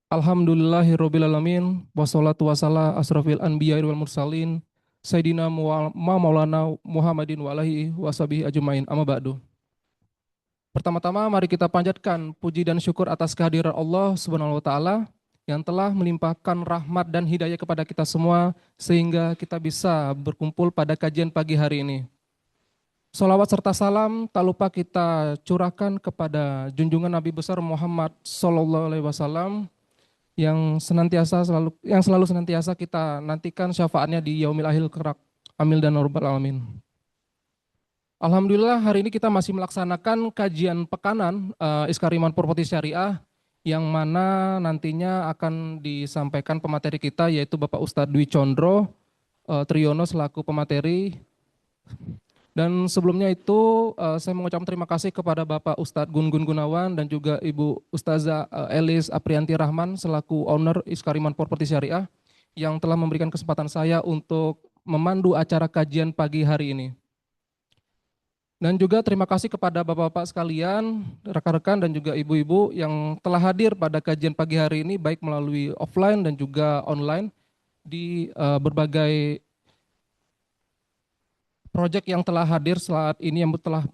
Alhamdulillahirrabbilalamin. Wassalatu wassalam asrafil anbiya wal mursalin. Sayyidina Maulana Muhammadin wa alihi washabihi ajmain. Amma ba'du. Pertama-tama mari kita panjatkan puji dan syukur atas kehadiran Allah Subhanahu wa taala yang telah melimpahkan rahmat dan hidayah kepada kita semua sehingga kita bisa berkumpul pada kajian pagi hari ini. Salawat serta salam tak lupa kita curahkan kepada junjungan Nabi besar Muhammad sallallahu alaihi wasallam yang selalu senantiasa kita nantikan syafaatnya di yaumil akhir kerak. Amin dan rabbal alamin. Alhamdulillah hari ini kita masih melaksanakan kajian pekanan Iskariman Properti Syariah yang mana nantinya akan disampaikan pemateri kita yaitu Bapak Ustadz Dwi Condro Triyono selaku pemateri. Dan sebelumnya itu saya mengucapkan terima kasih kepada Bapak Ustadz Gun Gunawan dan juga Ibu Ustazah Elis Aprianti Rahman selaku owner Iskariman Properti Syariah yang telah memberikan kesempatan saya untuk memandu acara kajian pagi hari ini. Dan juga terima kasih kepada bapak-bapak sekalian, rekan-rekan dan juga ibu-ibu yang telah hadir pada kajian pagi hari ini baik melalui offline dan juga online di berbagai proyek yang telah hadir saat ini yang telah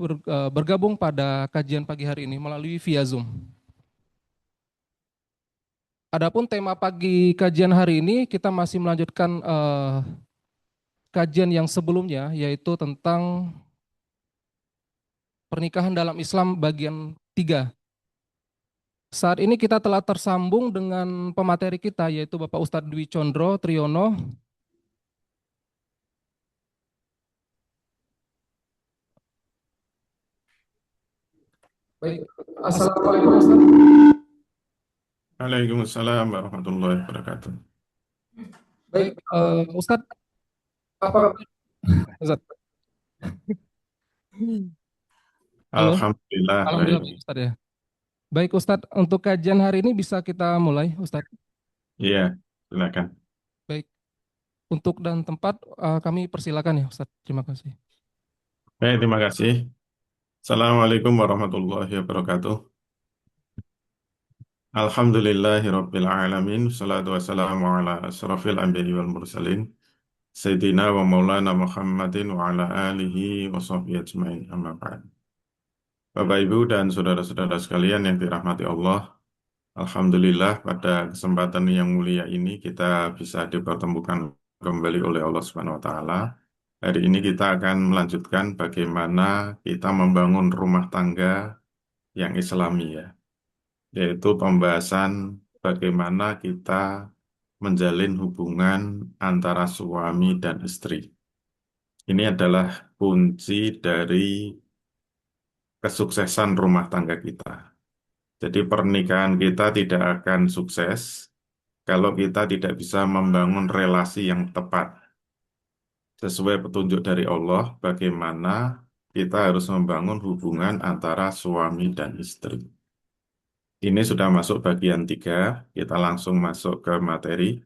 bergabung pada kajian pagi hari ini melalui via Zoom. Adapun tema pagi kajian hari ini kita masih melanjutkan kajian yang sebelumnya yaitu tentang pernikahan dalam Islam bagian 3. Saat ini kita telah tersambung dengan pemateri kita yaitu Bapak Ustadz Dwi Condro Triyono. Baik, Assalamualaikum Ustadz. Waalaikumsalam warahmatullahi wabarakatuh. Baik, Ustadz, apa kabar? Ustadz? Halo, Alhamdulillah Alhamdulillah baik. baik Ustadz ya. Baik Ustadz, untuk kajian hari ini bisa kita mulai Ustadz. Iya, silakan. Baik, untuk dan tempat kami persilakan ya Ustadz. Terima kasih. Baik, terima kasih. Assalamualaikum warahmatullahi wabarakatuh. Alhamdulillahirabbil alamin. Wassalatu wassalamu ala asrafil anbiya'i wal mursalin. Sayyidina wa maulana Muhammadin wa ala alihi wa sahbihi ajmain. Amma ba'd. Bapak Ibu dan saudara-saudara sekalian yang dirahmati Allah, Alhamdulillah pada kesempatan yang mulia ini kita bisa dipertemukan kembali oleh Allah Subhanahu wa taala. Hari ini kita akan melanjutkan bagaimana kita membangun rumah tangga yang Islami ya, yaitu pembahasan bagaimana kita menjalin hubungan antara suami dan istri. Ini adalah kunci dari kesuksesan rumah tangga kita. Jadi pernikahan kita tidak akan sukses kalau kita tidak bisa membangun relasi yang tepat sesuai petunjuk dari Allah bagaimana kita harus membangun hubungan antara suami dan istri. Ini sudah masuk bagian 3, kita langsung masuk ke materi.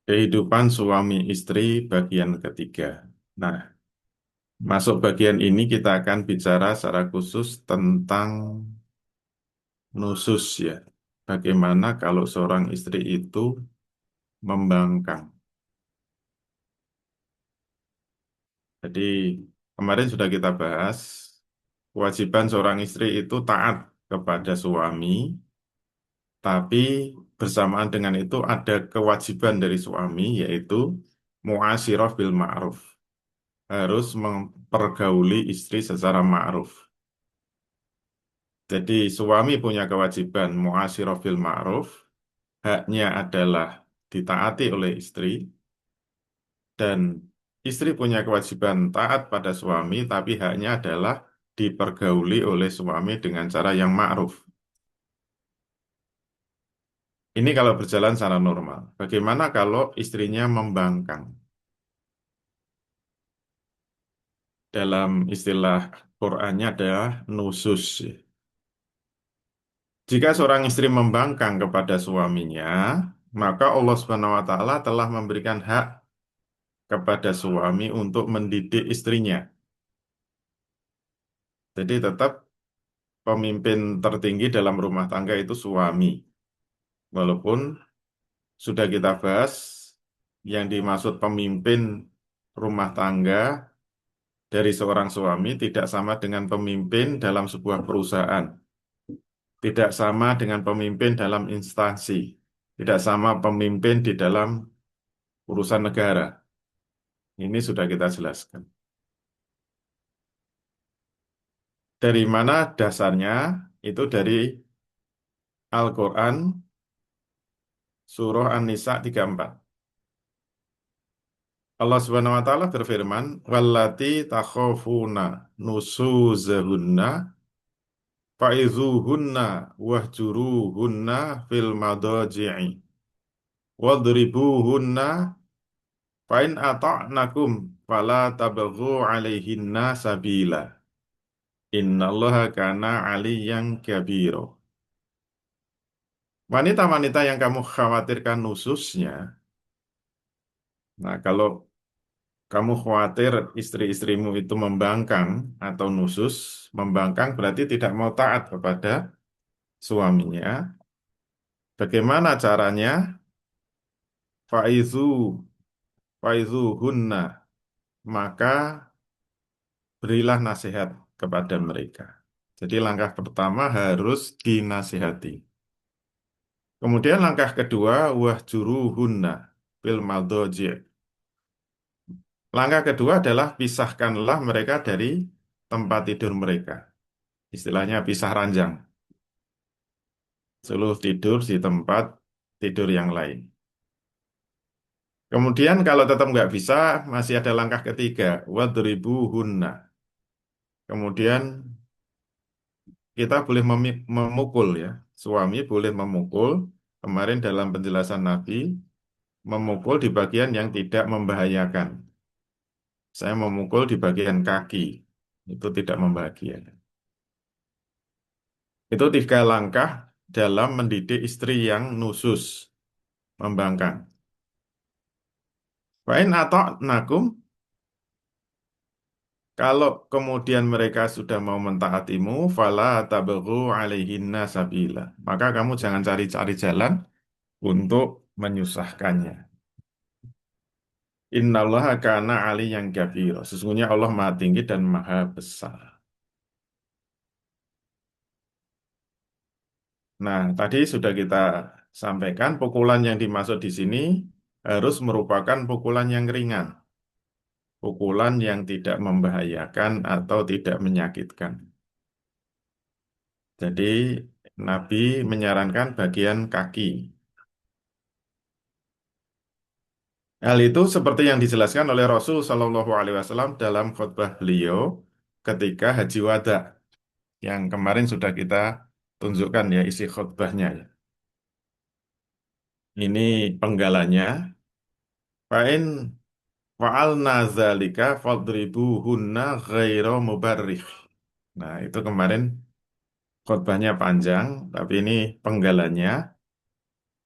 Kehidupan suami istri bagian ketiga. Nah, masuk bagian ini kita akan bicara secara khusus tentang nusus ya. Bagaimana kalau seorang istri itu membangkang. Jadi kemarin sudah kita bahas, kewajiban seorang istri itu taat kepada suami, tapi bersamaan dengan itu ada kewajiban dari suami yaitu muasyirah bil ma'ruf. Harus mempergauli istri secara ma'ruf. Jadi suami punya kewajiban muasyirah bil ma'ruf, haknya adalah ditaati oleh istri, dan istri punya kewajiban taat pada suami, tapi haknya adalah dipergauli oleh suami dengan cara yang ma'ruf. Ini kalau berjalan secara normal. Bagaimana kalau istrinya membangkang? Dalam istilah Qur'annya adalah nusus. Jika seorang istri membangkang kepada suaminya, maka Allah Subhanahu wa taala telah memberikan hak kepada suami untuk mendidik istrinya. Jadi tetap pemimpin tertinggi dalam rumah tangga itu suami. Walaupun sudah kita bahas, yang dimaksud pemimpin rumah tangga dari seorang suami tidak sama dengan pemimpin dalam sebuah perusahaan, tidak sama dengan pemimpin dalam instansi, tidak sama pemimpin di dalam urusan negara. Ini sudah kita jelaskan. Dari mana dasarnya? Itu dari Al-Quran, Surah An-Nisa 34. Allah Subhanahu wa taala berfirman, "Wallati takhafuna nusuzahunna fa'izuhunna wahjuruhunna fil madaji'i wadribuhunna fa'in ata'nakum fala tabghu 'alaihinna sabila. Innallaha kana 'aliyyan kabira." Wanita-wanita yang kamu khawatirkan nususnya, nah kalau kamu khawatir istri-istrimu itu membangkang atau nusus, membangkang berarti tidak mau taat kepada suaminya. Bagaimana caranya? Faizu, faizu hunna, maka berilah nasihat kepada mereka. Jadi langkah pertama harus dinasihati. Kemudian langkah kedua, wahjuru hunna fil madhaji'. Langkah kedua adalah pisahkanlah mereka dari tempat tidur mereka. Istilahnya pisah ranjang. Suruh tidur di tempat tidur yang lain. Kemudian kalau tetap nggak bisa, masih ada langkah ketiga, wadribuhunna. Kemudian kita boleh memukul ya, suami boleh memukul. Kemarin dalam penjelasan Nabi, memukul di bagian yang tidak membahayakan. Saya memukul di bagian kaki, itu tidak membahayakan. Itu tiga langkah dalam mendidik istri yang nusus, membangkang. Fa'in atau nakum, kalau kemudian mereka sudah mau mentaatimu, fala tabghu alaihinna sabila. Maka kamu jangan cari-cari jalan untuk menyusahkannya. Innallaha kana aliyan kabira. Sesungguhnya Allah Maha Tinggi dan Maha Besar. Nah, tadi sudah kita sampaikan pukulan yang dimaksud di sini harus merupakan pukulan yang ringan, pukulan yang tidak membahayakan atau tidak menyakitkan. Jadi Nabi menyarankan bagian kaki. Hal itu seperti yang dijelaskan oleh Rasul Shallallahu Alaihi Wasallam dalam khutbah beliau ketika Haji Wada yang kemarin sudah kita tunjukkan ya isi khutbahnya. Ini penggalanya. Fa'in fa'alna dzalika fadribuhunna ghaira mubarrih. Nah, itu kemarin khutbahnya panjang, tapi ini penggalanya.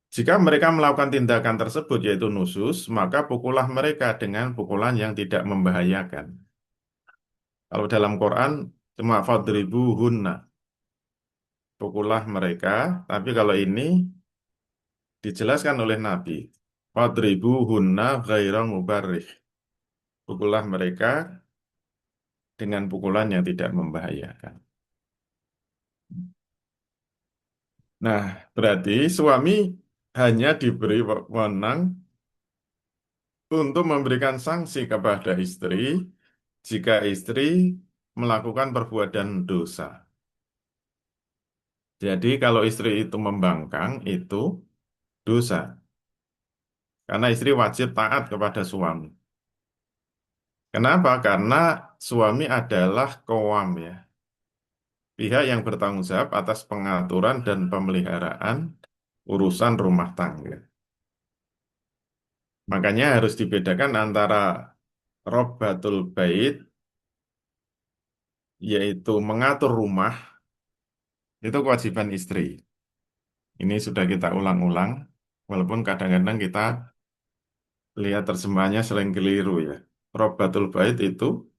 Jika mereka melakukan tindakan tersebut yaitu nusus, maka pukullah mereka dengan pukulan yang tidak membahayakan. Kalau dalam Quran cuma fadribuhunna, pukullah mereka, tapi kalau ini dijelaskan oleh Nabi, fadribuhunna ghaira mubarrih. Pukullah mereka dengan pukulan yang tidak membahayakan. Nah, berarti suami hanya diberi wewenang untuk memberikan sanksi kepada istri jika istri melakukan perbuatan dosa. Jadi kalau istri itu membangkang, itu dosa. Karena istri wajib taat kepada suami. Kenapa? Karena suami adalah qawwam ya. Pihak yang bertanggung jawab atas pengaturan dan pemeliharaan urusan rumah tangga. Makanya harus dibedakan antara Robbatul Bait, yaitu mengatur rumah, itu kewajiban istri. Ini sudah kita ulang-ulang, walaupun kadang-kadang kita lihat terjemahannya sering keliru ya. Robbatul Bait itu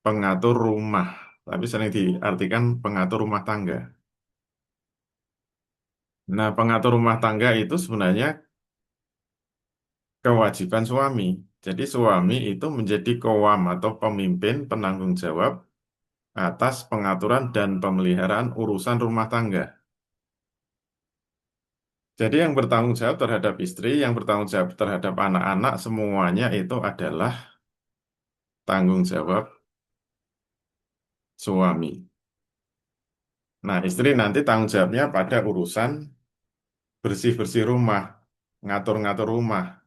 pengatur rumah. tapi sering diartikan pengatur rumah tangga. Nah, pengatur rumah tangga itu sebenarnya kewajiban suami. Jadi suami itu menjadi kowam atau pemimpin penanggung jawab atas pengaturan dan pemeliharaan urusan rumah tangga. Jadi yang bertanggung jawab terhadap istri, yang bertanggung jawab terhadap anak-anak, semuanya itu adalah tanggung jawab suami. Nah, istri nanti tanggung jawabnya pada urusan bersih-bersih rumah, ngatur-ngatur rumah,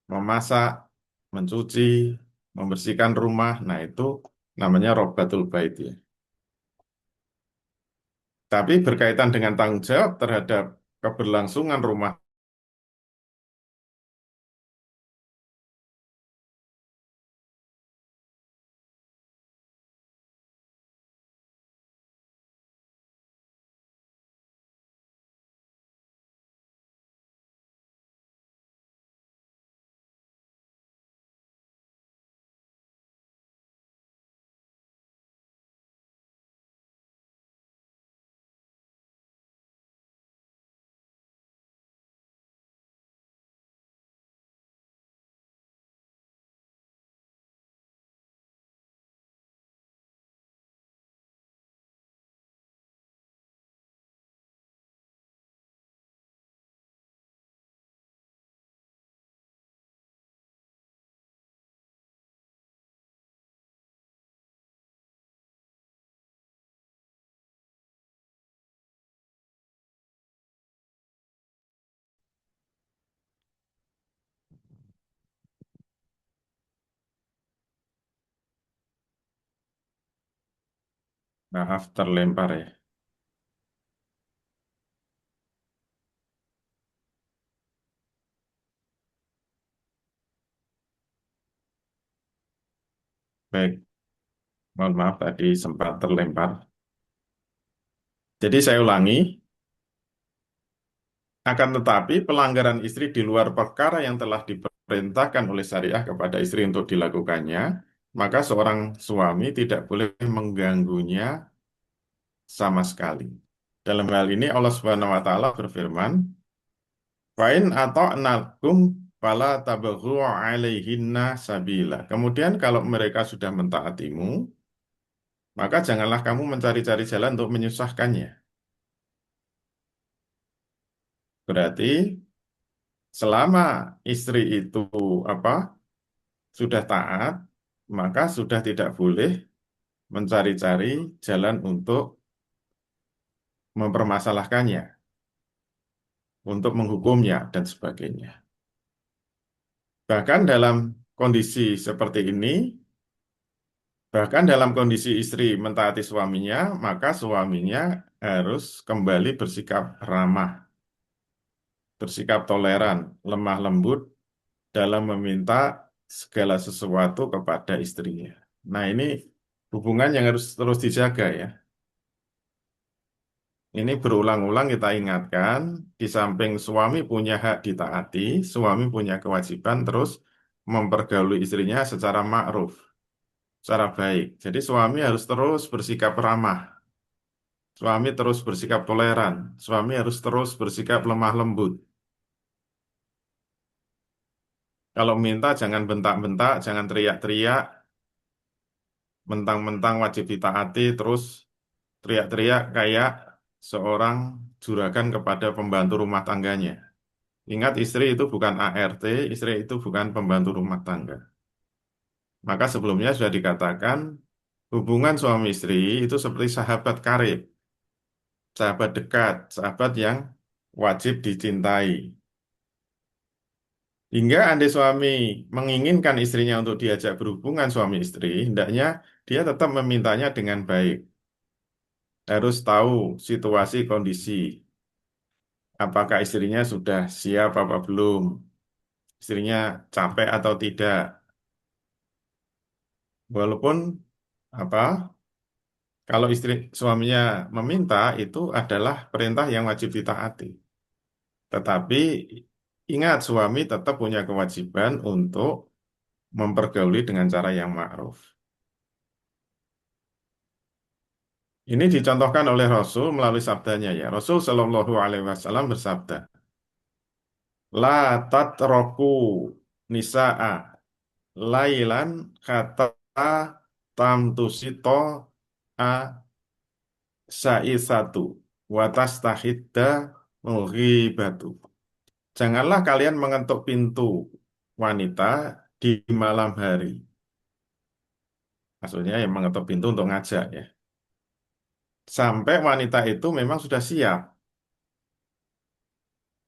memasak, mencuci, membersihkan rumah. Nah, itu namanya Robatul Bait ya. Tapi berkaitan dengan tanggung jawab terhadap keberlangsungan rumah, maaf terlempar ya. Baik, mohon maaf tadi sempat terlempar. Jadi saya ulangi, akan tetapi pelanggaran istri di luar perkara yang telah diperintahkan oleh syariah kepada istri untuk dilakukannya, maka seorang suami tidak boleh mengganggunya sama sekali. Dalam hal ini Allah Subhanahu wa taala berfirman, "Fa'in ata'nakum fala tabghu 'alaihinna sabila." Kemudian kalau mereka sudah mentaatimu, maka janganlah kamu mencari-cari jalan untuk menyusahkannya. Berarti selama istri itu apa sudah taat, maka sudah tidak boleh mencari-cari jalan untuk mempermasalahkannya, untuk menghukumnya dan sebagainya. Bahkan dalam kondisi seperti ini, bahkan dalam kondisi istri mentaati suaminya, maka suaminya harus kembali bersikap ramah, bersikap toleran, lemah lembut dalam meminta segala sesuatu kepada istrinya. Nah, ini hubungan yang harus terus dijaga ya. Ini berulang-ulang kita ingatkan, di samping suami punya hak ditaati, suami punya kewajiban terus mempergauli istrinya secara ma'ruf, secara baik. Jadi suami harus terus bersikap ramah, suami terus bersikap toleran, suami harus terus bersikap lemah lembut. Kalau minta jangan bentak-bentak, jangan teriak-teriak, mentang-mentang wajib ditaati, terus teriak-teriak kayak seorang juragan kepada pembantu rumah tangganya. Ingat, istri itu bukan ART, istri itu bukan pembantu rumah tangga. Maka sebelumnya sudah dikatakan, hubungan suami istri itu seperti sahabat karib, sahabat dekat, sahabat yang wajib dicintai. Hingga andai suami menginginkan istrinya untuk diajak berhubungan suami istri, hendaknya dia tetap memintanya dengan baik. Harus tahu situasi kondisi, apakah istrinya sudah siap apa belum, istrinya capek atau tidak. Walaupun apa kalau istri suaminya meminta itu adalah perintah yang wajib ditaati. Tetapi ingat suami tetap punya kewajiban untuk mempergauli dengan cara yang ma'ruf. Ini dicontohkan oleh Rasul melalui sabdanya ya. Rasul Shallallahu Alaihi Wasallam bersabda, La tatroku nisa'a lailan kata tamtusito a sa'isatu watas tahidda batu. Janganlah kalian mengetuk pintu wanita di malam hari. Maksudnya yang mengetuk pintu untuk ngajak ya. Sampai wanita itu memang sudah siap.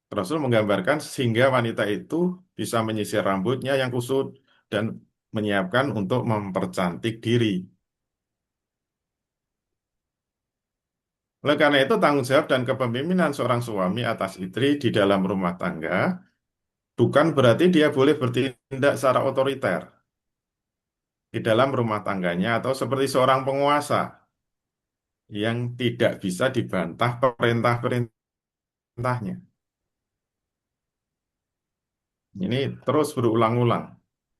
Rasul menggambarkan sehingga wanita itu bisa menyisir rambutnya yang kusut dan menyiapkan untuk mempercantik diri. Oleh karena itu, tanggung jawab dan kepemimpinan seorang suami atas istri di dalam rumah tangga bukan berarti dia boleh bertindak secara otoriter di dalam rumah tangganya atau seperti seorang penguasa yang tidak bisa dibantah perintah-perintahnya. Ini terus berulang-ulang.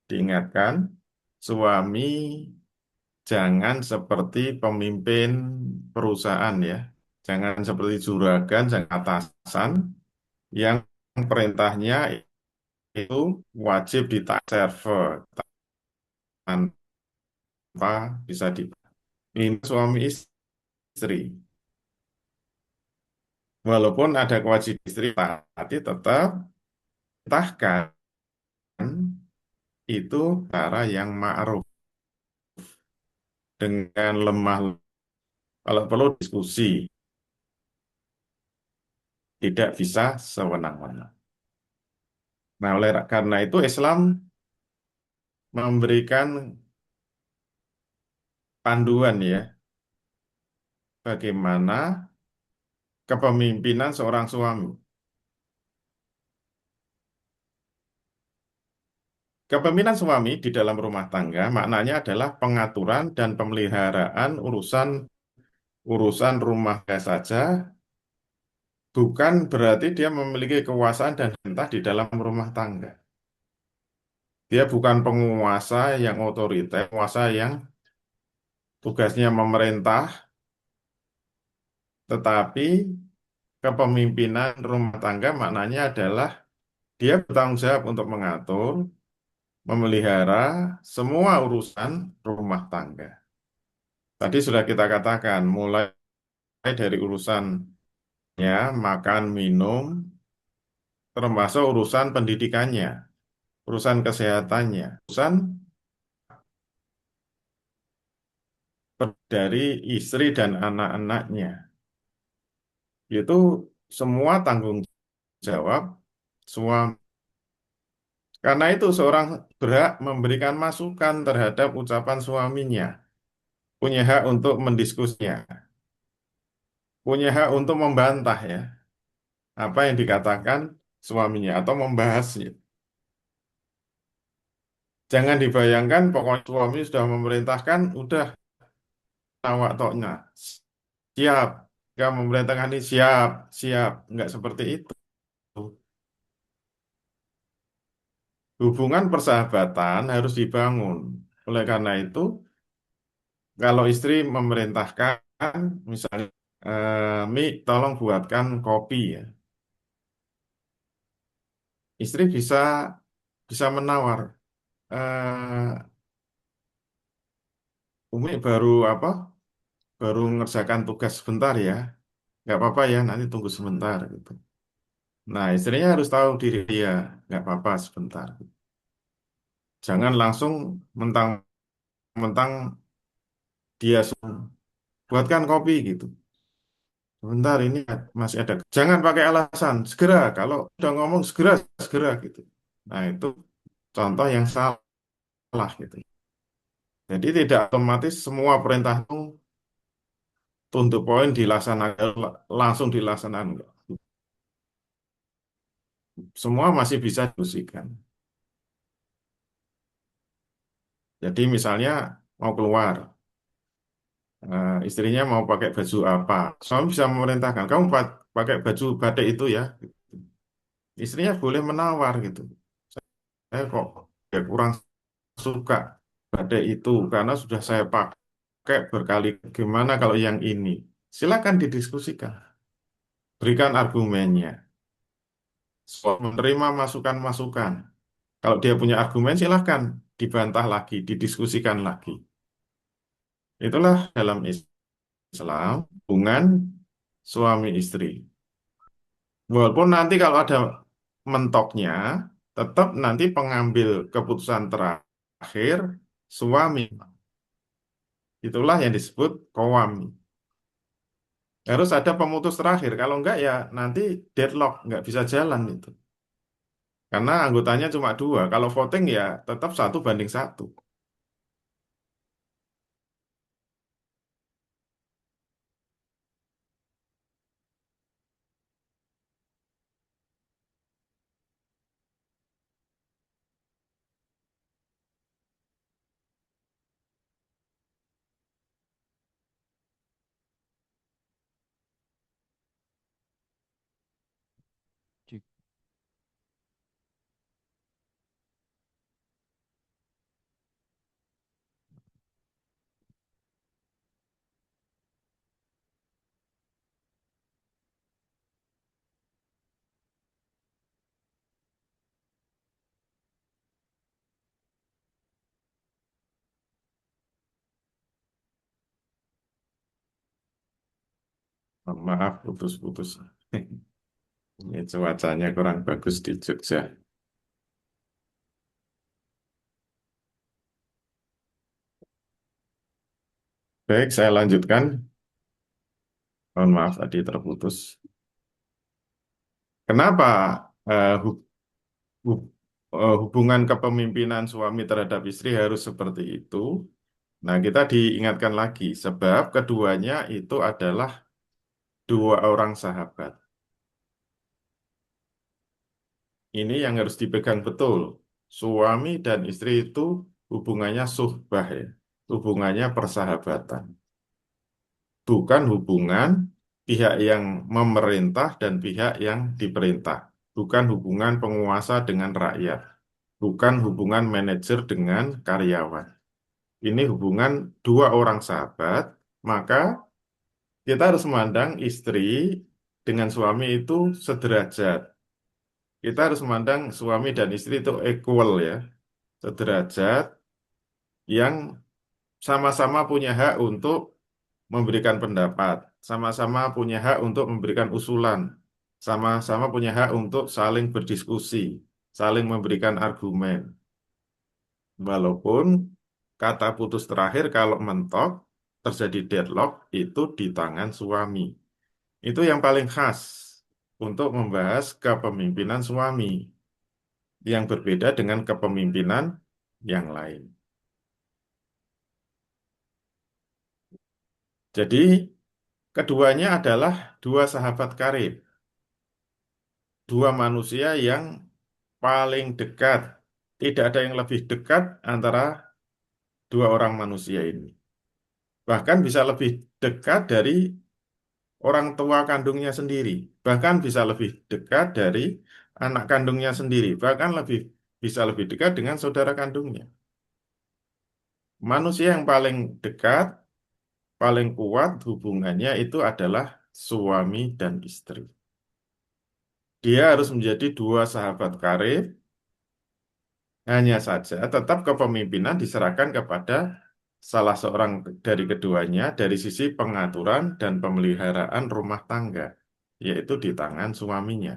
Diingatkan, suami jangan seperti pemimpin perusahaan ya. Jangan seperti juragan, jangan atasan yang perintahnya itu wajib ditaati server tanpa bisa di ini suami istri. Walaupun ada kewajiban istri, tapi tetap tahkan itu cara yang ma'ruf dengan lemah. Kalau perlu diskusi, tidak bisa sewenang-wenang. Nah, oleh karena itu Islam memberikan panduan ya, bagaimana kepemimpinan seorang suami. Kepemimpinan suami di dalam rumah tangga maknanya adalah pengaturan dan pemeliharaan urusan urusan rumah tangga saja, bukan berarti dia memiliki kekuasaan dan perintah di dalam rumah tangga. Dia bukan penguasa yang otoriter, penguasa yang tugasnya memerintah, tetapi kepemimpinan rumah tangga maknanya adalah dia bertanggung jawab untuk mengatur, memelihara semua urusan rumah tangga. Tadi sudah kita katakan, mulai dari urusannya, makan, minum, termasuk urusan pendidikannya, urusan kesehatannya, urusan dari istri dan anak-anaknya. Itu semua tanggung jawab suami. Karena itu seorang berhak memberikan masukan terhadap ucapan suaminya, punya hak untuk mendiskusinya, punya hak untuk membantah ya apa yang dikatakan suaminya atau membahasnya. Jangan dibayangkan pokoknya suami sudah memerintahkan, udah awak toknya siap, nggak memerintahkan ini siap, siap, nggak seperti itu. Hubungan persahabatan harus dibangun. Oleh karena itu, kalau istri memerintahkan, misalnya, Mi, tolong buatkan kopi ya. Istri bisa bisa menawar. Eh, Umi baru apa? Baru mengerjakan tugas sebentar ya. Nggak apa-apa ya, nanti tunggu sebentar gitu. Nah, istrinya harus tahu diri dia, nggak apa-apa sebentar. Jangan langsung mentang-mentang dia buatkan kopi gitu. Sebentar ini masih ada. Jangan pakai alasan, segera. Kalau udah ngomong segera, segera gitu. Nah, itu contoh yang salah gitu. Jadi tidak otomatis semua perintah itu to the point dilaksanakan langsung dilaksanakan. Enggak. Semua masih bisa diskusikan. Jadi misalnya mau keluar, istrinya mau pakai baju apa, suami bisa memerintahkan, kamu pakai baju batik itu ya. Istrinya boleh menawar gitu. Saya kok ya kurang suka batik itu karena sudah saya pakai kayak berkali, gimana kalau yang ini? Silakan didiskusikan, berikan argumennya, menerima masukan-masukan. Kalau dia punya argumen, silakan dibantah lagi, didiskusikan lagi. Itulah dalam Islam hubungan suami istri. Walaupun nanti kalau ada mentoknya, tetap nanti pengambil keputusan terakhir suami. Itulah yang disebut qawwami. Harus ada pemutus terakhir. Kalau enggak ya nanti deadlock, nggak bisa jalan itu. Karena anggotanya cuma dua. Kalau voting ya tetap 1 banding 1. Cik. Mohon maaf, putus-putus. Ini cuacanya kurang bagus di Jogja. Baik, saya lanjutkan. Mohon maaf tadi terputus. Kenapa eh, hu- hu- hubungan kepemimpinan suami terhadap istri harus seperti itu? Nah, kita diingatkan lagi, sebab keduanya itu adalah dua orang sahabat. Ini yang harus dipegang betul. Suami dan istri itu hubungannya suhbah ya, hubungannya persahabatan. Bukan hubungan pihak yang memerintah dan pihak yang diperintah. Bukan hubungan penguasa dengan rakyat. Bukan hubungan manajer dengan karyawan. Ini hubungan dua orang sahabat, maka kita harus memandang istri dengan suami itu sederajat. Kita harus memandang suami dan istri itu equal ya, sederajat yang sama-sama punya hak untuk memberikan pendapat, sama-sama punya hak untuk memberikan usulan, sama-sama punya hak untuk saling berdiskusi, saling memberikan argumen. Walaupun kata putus terakhir kalau mentok terjadi deadlock itu di tangan suami. Itu yang paling khas untuk membahas kepemimpinan suami yang berbeda dengan kepemimpinan yang lain. Jadi keduanya adalah dua sahabat karib, dua manusia yang paling dekat. Tidak ada yang lebih dekat antara dua orang manusia ini. Bahkan bisa lebih dekat dari orang tua kandungnya sendiri. Bahkan bisa lebih dekat dari anak kandungnya sendiri. Bahkan bisa lebih dekat dengan saudara kandungnya. Manusia yang paling dekat, paling kuat hubungannya itu adalah suami dan istri. Dia harus menjadi dua sahabat karib, hanya saja tetap kepemimpinan diserahkan kepada salah seorang dari keduanya dari sisi pengaturan dan pemeliharaan rumah tangga, yaitu di tangan suaminya.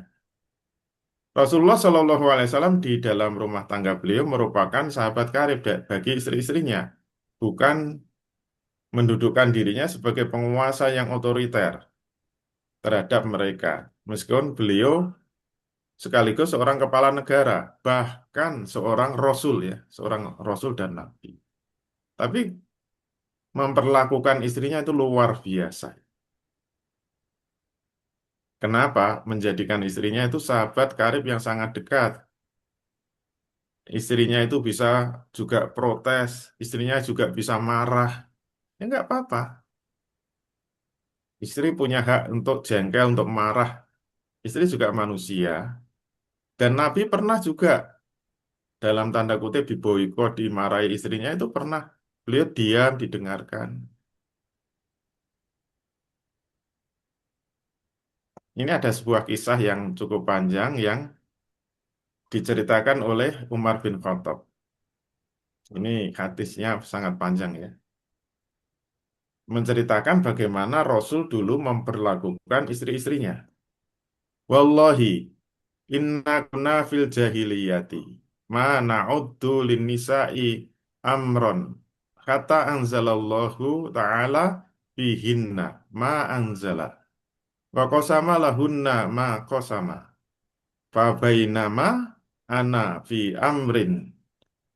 Rasulullah Shallallahu Alaihi Wasallam di dalam rumah tangga beliau merupakan sahabat karib bagi istri-istrinya, bukan mendudukkan dirinya sebagai penguasa yang otoriter terhadap mereka. Meskipun beliau sekaligus seorang kepala negara, bahkan seorang rasul ya, seorang rasul dan nabi. Tapi memperlakukan istrinya itu luar biasa. Kenapa? Menjadikan istrinya itu sahabat karib yang sangat dekat. Istrinya itu bisa juga protes, istrinya juga bisa marah. Ya nggak apa-apa. Istri punya hak untuk jengkel, untuk marah. Istri juga manusia. Dan Nabi pernah juga dalam tanda kutip diboikot, dimarahi istrinya itu pernah. Beliau diam, didengarkan. Ini ada sebuah kisah yang cukup panjang yang diceritakan oleh Umar bin Khattab. Ini hadisnya sangat panjang ya. Menceritakan bagaimana Rasul dulu memperlakukan istri-istrinya. Wallahi, inna kunna fil jahiliyati ma na'uddu lin nisa'i amron. Kata anzalallahu ta'ala fihinna ma anzala. Wa qasama lahunna ma qasama. Fa bainama ana fi amrin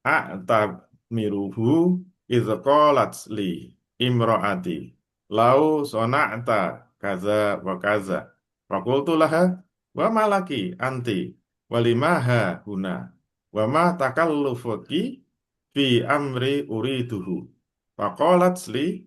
a'tamiruhu idh qalat li imra'ati lau sona'ta kaza wa kaza. Fakultu laha wa malaki anti walimaha huna wa ma takallufuki fi amri uriduhu. Faqalat li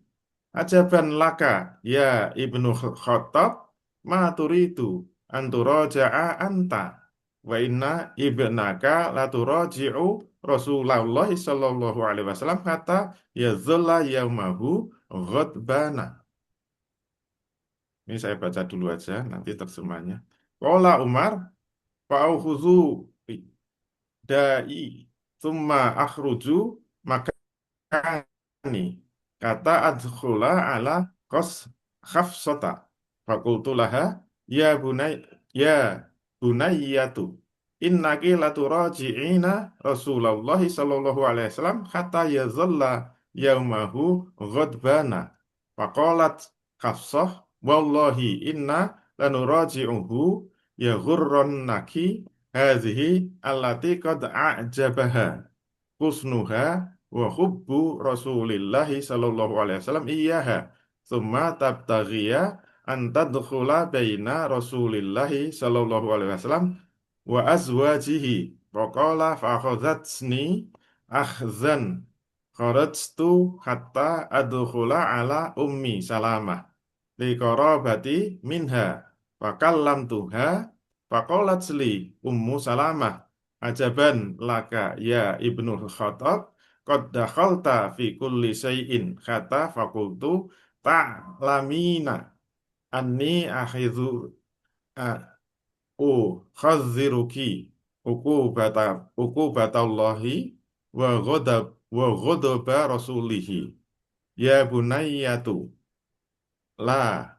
ajaban laka ya ibnu Khattab ma turidu anturaja'a anta wa inna ibnaka laturaji'u Rasulullah sallallahu alaihi wasallam kata yazalla yaumahu ghadbana. Ini saya baca dulu aja nanti terjemahnya. Qala Umar fa'ukhuzu da'i thumma akhruju makani kata adkhula ala qas khafsata fakultu laha ya bunay ya bunayyatu innaki laturaji'ina Rasulullah sallallahu alaihi wasallam hatta yazalla yaumahu ghadbana faqalat Hafsah wallahi inna lanuraji'uhu yaghurrannaki hadhihi allati qad a'jabaha husnuha wa hubbu Rasulillahi sallallahu alaihi wasallam iyyaha thumma tabtaghiya an tadkhula baina Rasulillahi sallallahu alaihi wasallam wa azwajihi faqala fa akhadhatsni akhzan kharajtu hatta adkhula ala ummi Salamah liqarabati minha fakallamtuha faqalat li ummu Salamah ajaban laka ya ibnu Khattab qad dakhalta fi kulli syai'in kata fakultu ta'lamina anni akhidhu khaziruki ukubata ukubatallahi wa ghadaba rasulihi ya bunayyatu la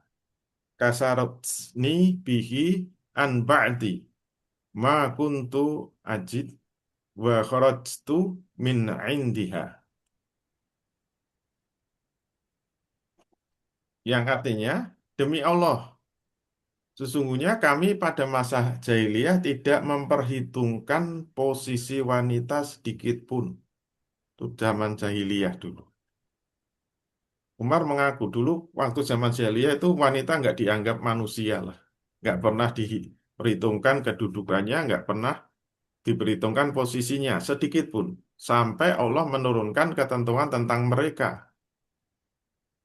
kasaratni bihi an ba'di ma kuntu ajid wa kharajtu min indiha, yang artinya demi Allah sesungguhnya kami pada masa jahiliyah tidak memperhitungkan posisi wanita sedikit pun. Itu zaman jahiliyah dulu. Umar mengaku dulu waktu zaman jahiliyah itu wanita nggak dianggap manusia lah. Nggak pernah diperhitungkan kedudukannya, nggak pernah diperhitungkan posisinya sedikit pun. Sampai Allah menurunkan ketentuan tentang mereka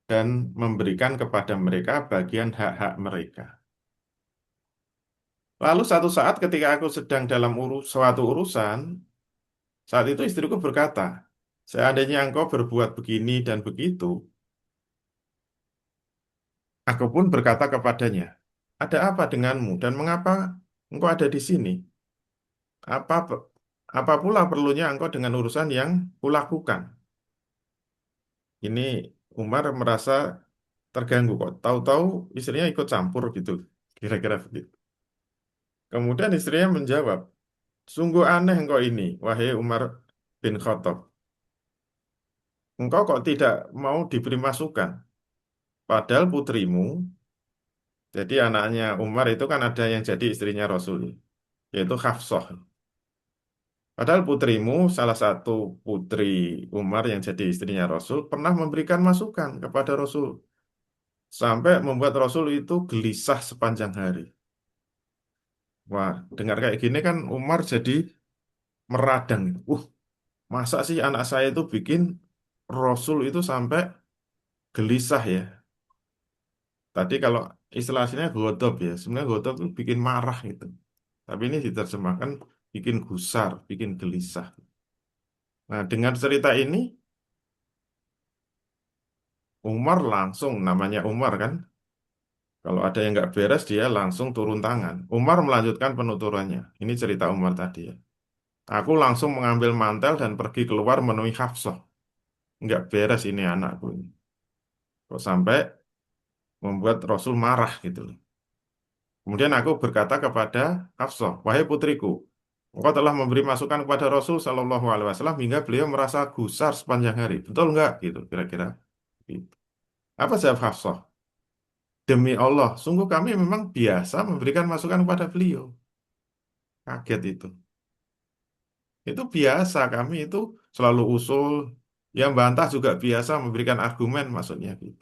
dan memberikan kepada mereka bagian hak-hak mereka. Lalu satu saat ketika aku sedang dalam suatu urusan, saat itu istriku berkata, seandainya engkau berbuat begini dan begitu, aku pun berkata kepadanya, ada apa denganmu dan mengapa engkau ada di sini? Apa apa pula perlunya engkau dengan urusan yang kulakukan? Ini Umar merasa terganggu kok. Tahu-tahu istrinya ikut campur gitu. Kira-kira begitu. Kemudian istrinya menjawab, sungguh aneh engkau ini, wahai Umar bin Khattab. Engkau kok tidak mau diberi masukan? Padahal putrimu, jadi anaknya Umar itu kan ada yang jadi istrinya Rasul, yaitu Hafsah. Padahal putrimu, salah satu putri Umar yang jadi istrinya Rasul, pernah memberikan masukan kepada Rasul. Sampai membuat Rasul itu gelisah sepanjang hari. Wah, dengar kayak gini kan Umar jadi meradang. Masa sih anak saya itu bikin Rasul itu sampai gelisah ya. Tadi kalau istilahnya godop ya, sebenarnya godop itu bikin marah gitu. Tapi ini diterjemahkan bikin gusar, bikin gelisah. Nah, dengan cerita ini, Umar langsung, namanya Umar kan, Kalau ada yang nggak beres, dia langsung turun tangan. Umar melanjutkan penuturannya. Ini cerita Umar tadi ya. Aku langsung mengambil mantel dan pergi keluar menemui Hafsah. Nggak beres ini anakku ini. Kok sampai membuat Rasul marah gitu loh. Kemudian aku berkata kepada Hafsah, wahai putriku, engkau telah memberi masukan kepada Rasul Shallallahu Alaihi Wasallam hingga beliau merasa gusar sepanjang hari. Betul nggak? Gitu kira-kira. Gitu. Apa jawab Hafsah? Demi Allah, sungguh kami memang biasa memberikan masukan kepada beliau. Kaget itu. Itu biasa kami itu selalu usul, yang bantah juga biasa memberikan argumen maksudnya gitu.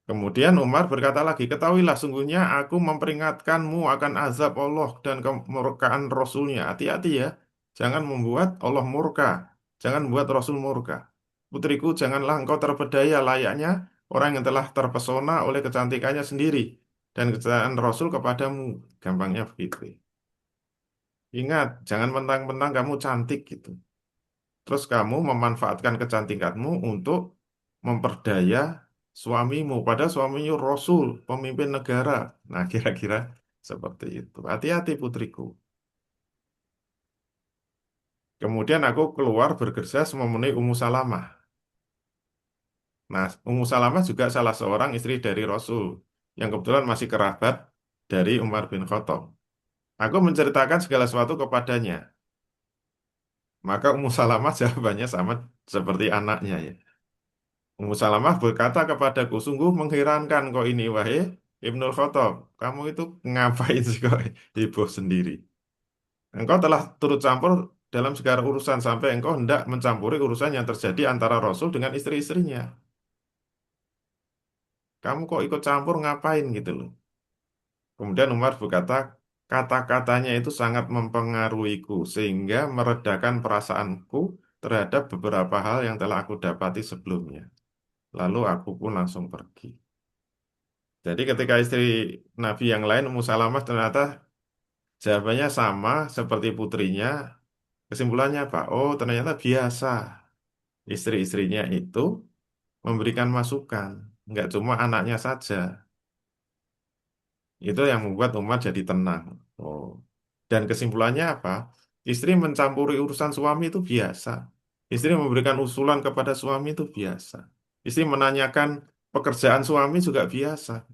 Kemudian Umar berkata lagi, ketahuilah sungguhnya aku memperingatkanmu akan azab Allah dan kemurkaan Rasulnya. Hati-hati ya, jangan membuat Allah murka, jangan membuat Rasul murka. Putriku, janganlah engkau terpedaya layaknya orang yang telah terpesona oleh kecantikannya sendiri dan kecintaan Rasul kepadamu. Gampangnya begitu. Ingat, jangan mentang-mentang kamu cantik gitu. Terus kamu memanfaatkan kecantikanmu untuk memperdaya suamimu. Padahal suaminya Rasul, pemimpin negara. Nah, kira-kira seperti itu. Hati-hati putriku. Kemudian aku keluar bergegas memenuhi Ummu Salamah. Nah, Ummu Salamah juga salah seorang istri dari Rasul yang kebetulan masih kerabat dari Umar bin Khattab. Aku menceritakan segala sesuatu kepadanya. Maka Ummu Salamah jawabannya sama seperti anaknya ya. Ummu Salamah berkata kepadaku, sungguh mengherankan kau ini, wahai Ibnul Khattab. Kamu itu ngapain sih kok heboh sendiri? Engkau telah turut campur dalam segala urusan sampai engkau hendak mencampuri urusan yang terjadi antara Rasul dengan istri-istrinya. Kamu kok ikut campur ngapain gitu loh. Kemudian Umar berkata, kata-katanya itu sangat mempengaruhiku sehingga meredakan perasaanku terhadap beberapa hal yang telah aku dapati sebelumnya. Lalu aku pun langsung pergi. Jadi ketika istri Nabi yang lain, Ummu Salamah ternyata jawabannya sama seperti putrinya. Kesimpulannya apa? Oh, ternyata biasa. Istri-istrinya itu memberikan masukan. Nggak cuma anaknya saja. Itu yang membuat umat jadi tenang. Oh. Dan kesimpulannya apa? Istri mencampuri urusan suami itu biasa. Istri memberikan usulan kepada suami itu biasa. Istri menanyakan pekerjaan suami juga biasa.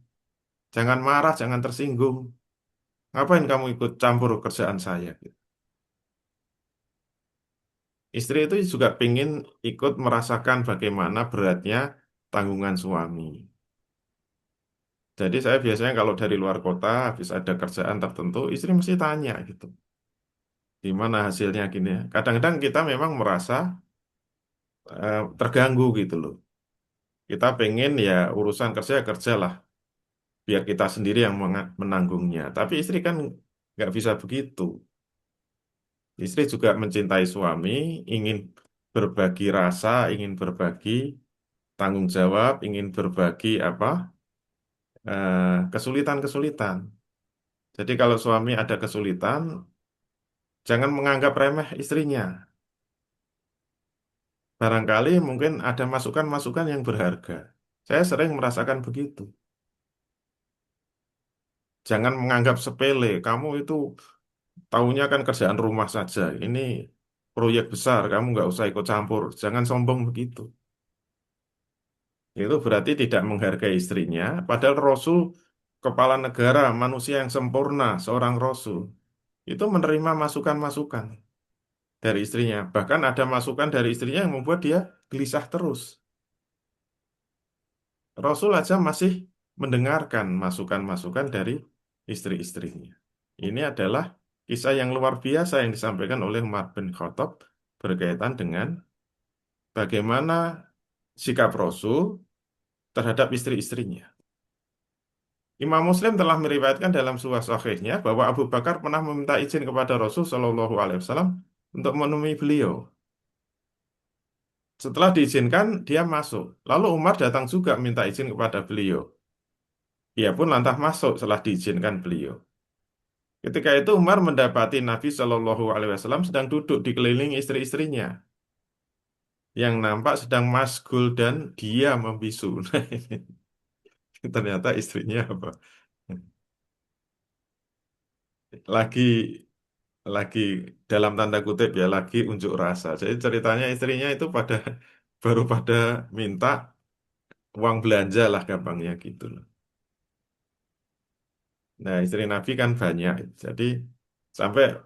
Jangan marah, jangan tersinggung. Ngapain kamu ikut campur kerjaan saya? Istri itu juga ingin ikut merasakan bagaimana beratnya tanggungan suami. Jadi saya biasanya kalau dari luar kota, habis ada kerjaan tertentu, istri mesti tanya gitu. Gimana hasilnya gini ya. Kadang-kadang kita memang merasa terganggu gitu loh. Kita pengen ya urusan kerja ya kerjalah, biar kita sendiri yang menanggungnya. Tapi istri kan nggak bisa begitu. Istri juga mencintai suami, ingin berbagi rasa, ingin berbagi tanggung jawab, ingin berbagi kesulitan-kesulitan. Jadi kalau suami ada kesulitan, jangan menganggap remeh istrinya. Barangkali mungkin ada masukan-masukan yang berharga. Saya sering merasakan begitu. Jangan menganggap sepele. Kamu itu taunya kan kerjaan rumah saja. Ini proyek besar, kamu nggak usah ikut campur. Jangan sombong begitu. Itu berarti tidak menghargai istrinya. Padahal Rasul, kepala negara, manusia yang sempurna, seorang Rasul, itu menerima masukan-masukan dari istrinya. Bahkan ada masukan dari istrinya yang membuat dia gelisah terus. Rasul aja masih mendengarkan masukan-masukan dari istri-istrinya. Ini adalah kisah yang luar biasa yang disampaikan oleh Umar bin Khattab berkaitan dengan bagaimana sikap Rasul terhadap istri-istrinya. Imam Muslim telah meriwayatkan dalam sebuah sahihnya bahwa Abu Bakar pernah meminta izin kepada Rasul Shallallahu Alaihi Wasallam untuk menemui beliau. Setelah diizinkan, dia masuk. Lalu Umar datang juga minta izin kepada beliau. Ia pun lantas masuk setelah diizinkan beliau. Ketika itu Umar mendapati Nabi Shallallahu Alaihi Wasallam sedang duduk dikelilingi istri-istrinya yang nampak sedang masgul dan dia membisu. Ternyata istrinya apa? Lagi lagi dalam tanda kutip ya, lagi unjuk rasa. Jadi ceritanya istrinya itu baru pada minta uang belanja lah gampangnya gitu loh. Nah, istri Nabi kan banyak. Jadi sampai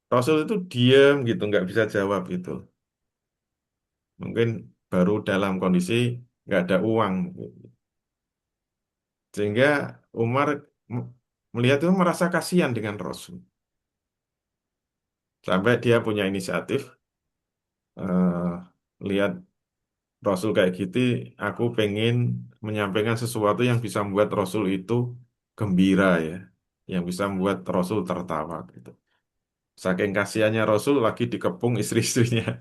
Rasul itu diam gitu, nggak bisa jawab gitu. Mungkin baru dalam kondisi nggak ada uang. Sehingga Umar melihat itu merasa kasihan dengan Rasul. Sampai dia punya inisiatif, lihat Rasul kayak gitu, aku pengen menyampaikan sesuatu yang bisa membuat Rasul itu gembira ya, yang bisa membuat Rasul tertawa gitu. Saking kasihannya Rasul lagi dikepung istri-istrinya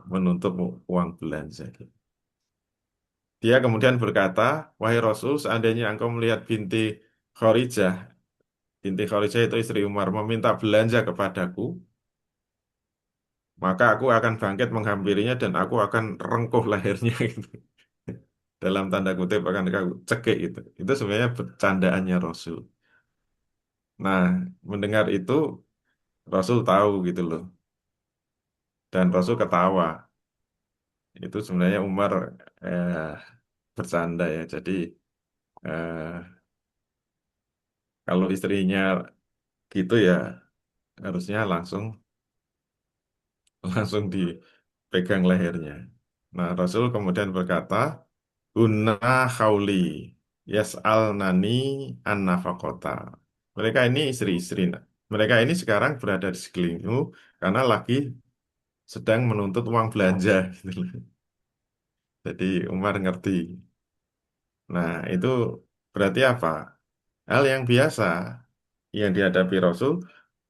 menuntut uang belanja. Gitu. Dia kemudian berkata, wahai Rasul, seandainya engkau melihat Kharijah, binti Kharijah itu istri Umar, meminta belanja kepadaku, maka aku akan bangkit menghampirinya dan aku akan rengkuh lehernya gitu. Dalam tanda kutip akan aku cekik itu. Itu sebenarnya bercandaannya Rasul. Nah, mendengar itu Rasul tahu gitu loh. Dan Rasul ketawa. Itu sebenarnya Umar eh, bercanda ya. Jadi eh, kalau istrinya gitu ya harusnya langsung langsung dipegang lehernya. Nah, Rasul kemudian berkata, Hunna khawli yas'alnani an-nafaqota. Mereka ini istri-istri. Nah. Mereka ini sekarang berada di sekelilingmu karena lagi sedang menuntut uang belanja. Gitu loh. Jadi Umar ngerti. Nah, itu berarti apa? Hal yang biasa yang dihadapi Rasul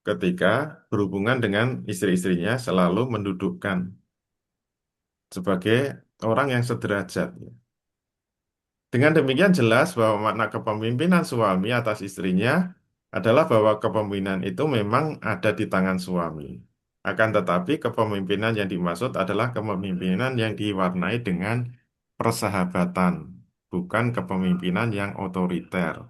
ketika berhubungan dengan istri-istrinya selalu mendudukkan sebagai orang yang sederajat. Dengan demikian jelas bahwa makna kepemimpinan suami atas istrinya adalah bahwa kepemimpinan itu memang ada di tangan suami. Akan tetapi kepemimpinan yang dimaksud adalah kepemimpinan yang diwarnai dengan persahabatan, bukan kepemimpinan yang otoriter,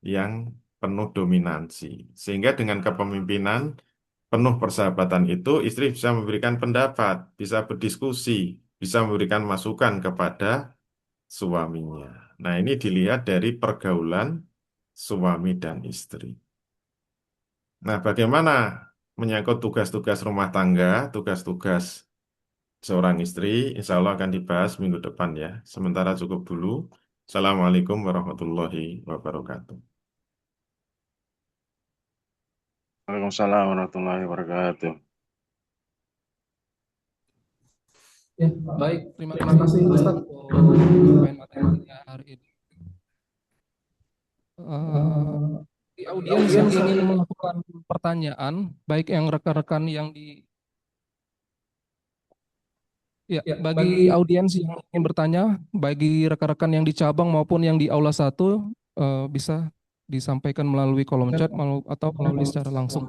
yang penuh dominansi. Sehingga dengan kepemimpinan penuh persahabatan itu, istri bisa memberikan pendapat, bisa berdiskusi, bisa memberikan masukan kepada suaminya. Nah, ini dilihat dari pergaulan suami dan istri. Nah, bagaimana menyangkut tugas-tugas rumah tangga, tugas-tugas seorang istri, insya Allah akan dibahas minggu depan ya. Sementara cukup dulu. Assalamualaikum warahmatullahi wabarakatuh. Waalaikumsalam warahmatullahi wabarakatuh. Ya, baik. Terima kasih Ustaz untuk penyampaian materinya hari ini. Di audiens yang ingin melakukan pertanyaan, baik yang rekan-rekan yang di ya, bagi audiens yang ingin bertanya, bagi rekan-rekan yang di cabang maupun yang di aula 1 bisa disampaikan melalui kolom chat atau melalui secara langsung.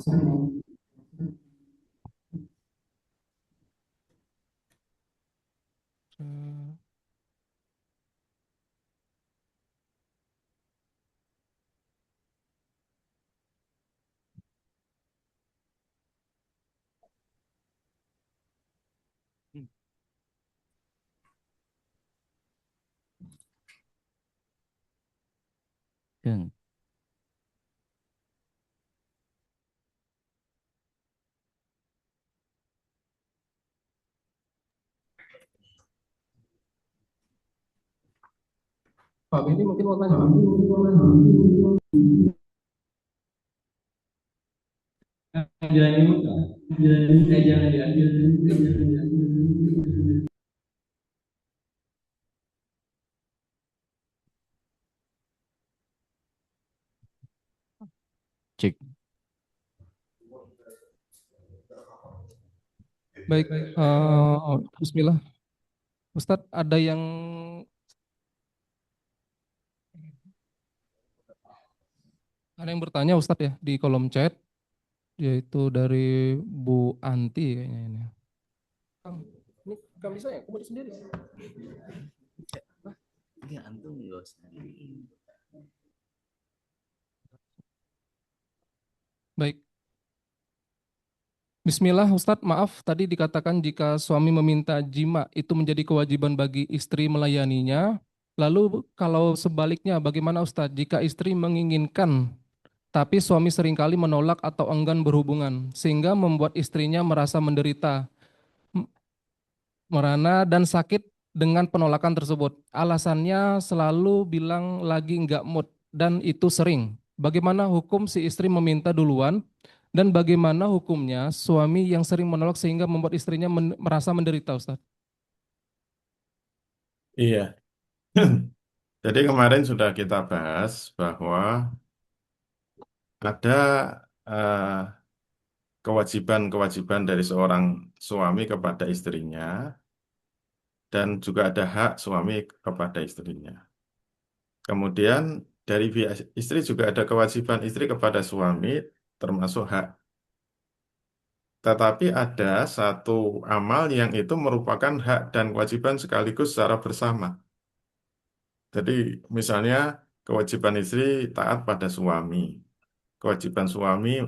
Deng. Pak Benny mungkin mau tanya. Cek. Baik, Bismillah. Ustadz, ada yang bertanya Ustadz ya di kolom chat, yaitu dari Bu Anti kayaknya ini. Kang, ini Kang bisa ya? Kamu sendiri. Baik. Bismillah, Ustadz, maaf tadi dikatakan jika suami meminta jima itu menjadi kewajiban bagi istri melayaninya. Lalu kalau sebaliknya bagaimana Ustadz jika istri menginginkan tapi suami seringkali menolak atau enggan berhubungan sehingga membuat istrinya merasa menderita, merana dan sakit dengan penolakan tersebut. Alasannya selalu bilang lagi nggak mood dan itu sering. Bagaimana hukum si istri meminta duluan dan bagaimana hukumnya suami yang sering menolak sehingga membuat istrinya merasa menderita, Ustaz? Iya. Jadi kemarin sudah kita bahas bahwa ada eh, kewajiban-kewajiban dari seorang suami kepada istrinya dan juga ada hak suami kepada istrinya. Kemudian dari pihak istri juga ada kewajiban istri kepada suami termasuk hak. Tetapi ada satu amal yang itu merupakan hak dan kewajiban sekaligus secara bersama. Jadi misalnya kewajiban istri taat pada suami, kewajiban suami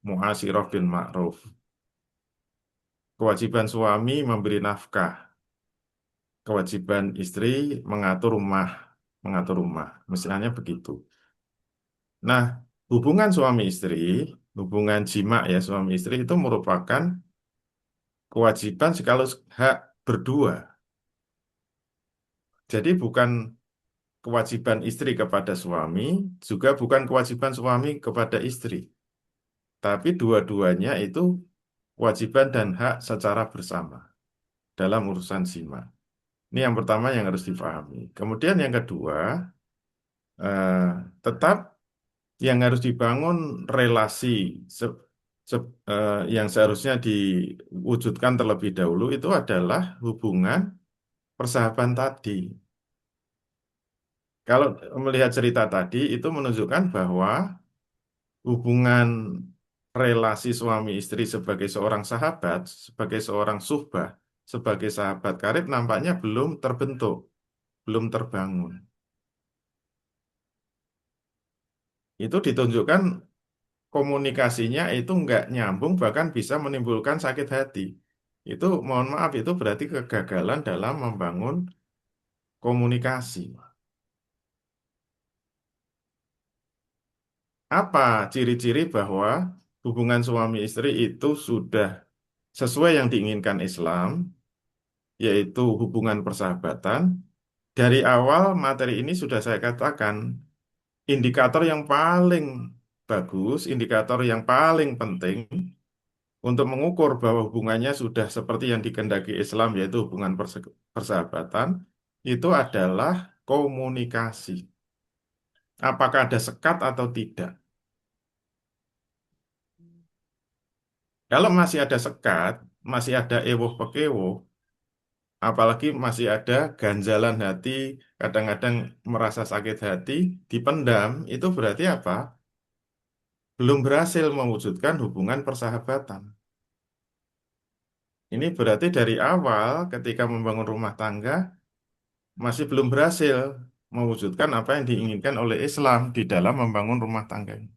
muasirah bin ma'ruf, kewajiban suami memberi nafkah, kewajiban istri mengatur rumah, misalnya begitu. Nah, hubungan suami istri, hubungan jima ya suami istri itu merupakan kewajiban sekaligus hak berdua. Jadi bukan kewajiban istri kepada suami, juga bukan kewajiban suami kepada istri. Tapi dua-duanya itu kewajiban dan hak secara bersama dalam urusan jima. Ini yang pertama yang harus dipahami. Kemudian yang kedua, eh, tetap yang harus dibangun relasi yang seharusnya diwujudkan terlebih dahulu itu adalah hubungan persahabatan tadi. Kalau melihat cerita tadi itu menunjukkan bahwa hubungan relasi suami istri sebagai seorang sahabat, sebagai seorang suhbah, sebagai sahabat karib nampaknya belum terbentuk, belum terbangun. Itu ditunjukkan komunikasinya itu nggak nyambung, bahkan bisa menimbulkan sakit hati. Itu mohon maaf, itu berarti kegagalan dalam membangun komunikasi. Apa ciri-ciri bahwa hubungan suami istri itu sudah sesuai yang diinginkan Islam, yaitu hubungan persahabatan? Dari awal materi ini sudah saya katakan, indikator yang paling bagus, indikator yang paling penting untuk mengukur bahwa hubungannya sudah seperti yang dikehendaki Islam, yaitu hubungan persahabatan, itu adalah komunikasi. Apakah ada sekat atau tidak? Kalau masih ada sekat, masih ada ewoh pekewoh, apalagi masih ada ganjalan hati, kadang-kadang merasa sakit hati, dipendam, itu berarti apa? Belum berhasil mewujudkan hubungan persahabatan. Ini berarti dari awal ketika membangun rumah tangga masih belum berhasil mewujudkan apa yang diinginkan oleh Islam di dalam membangun rumah tangga ini.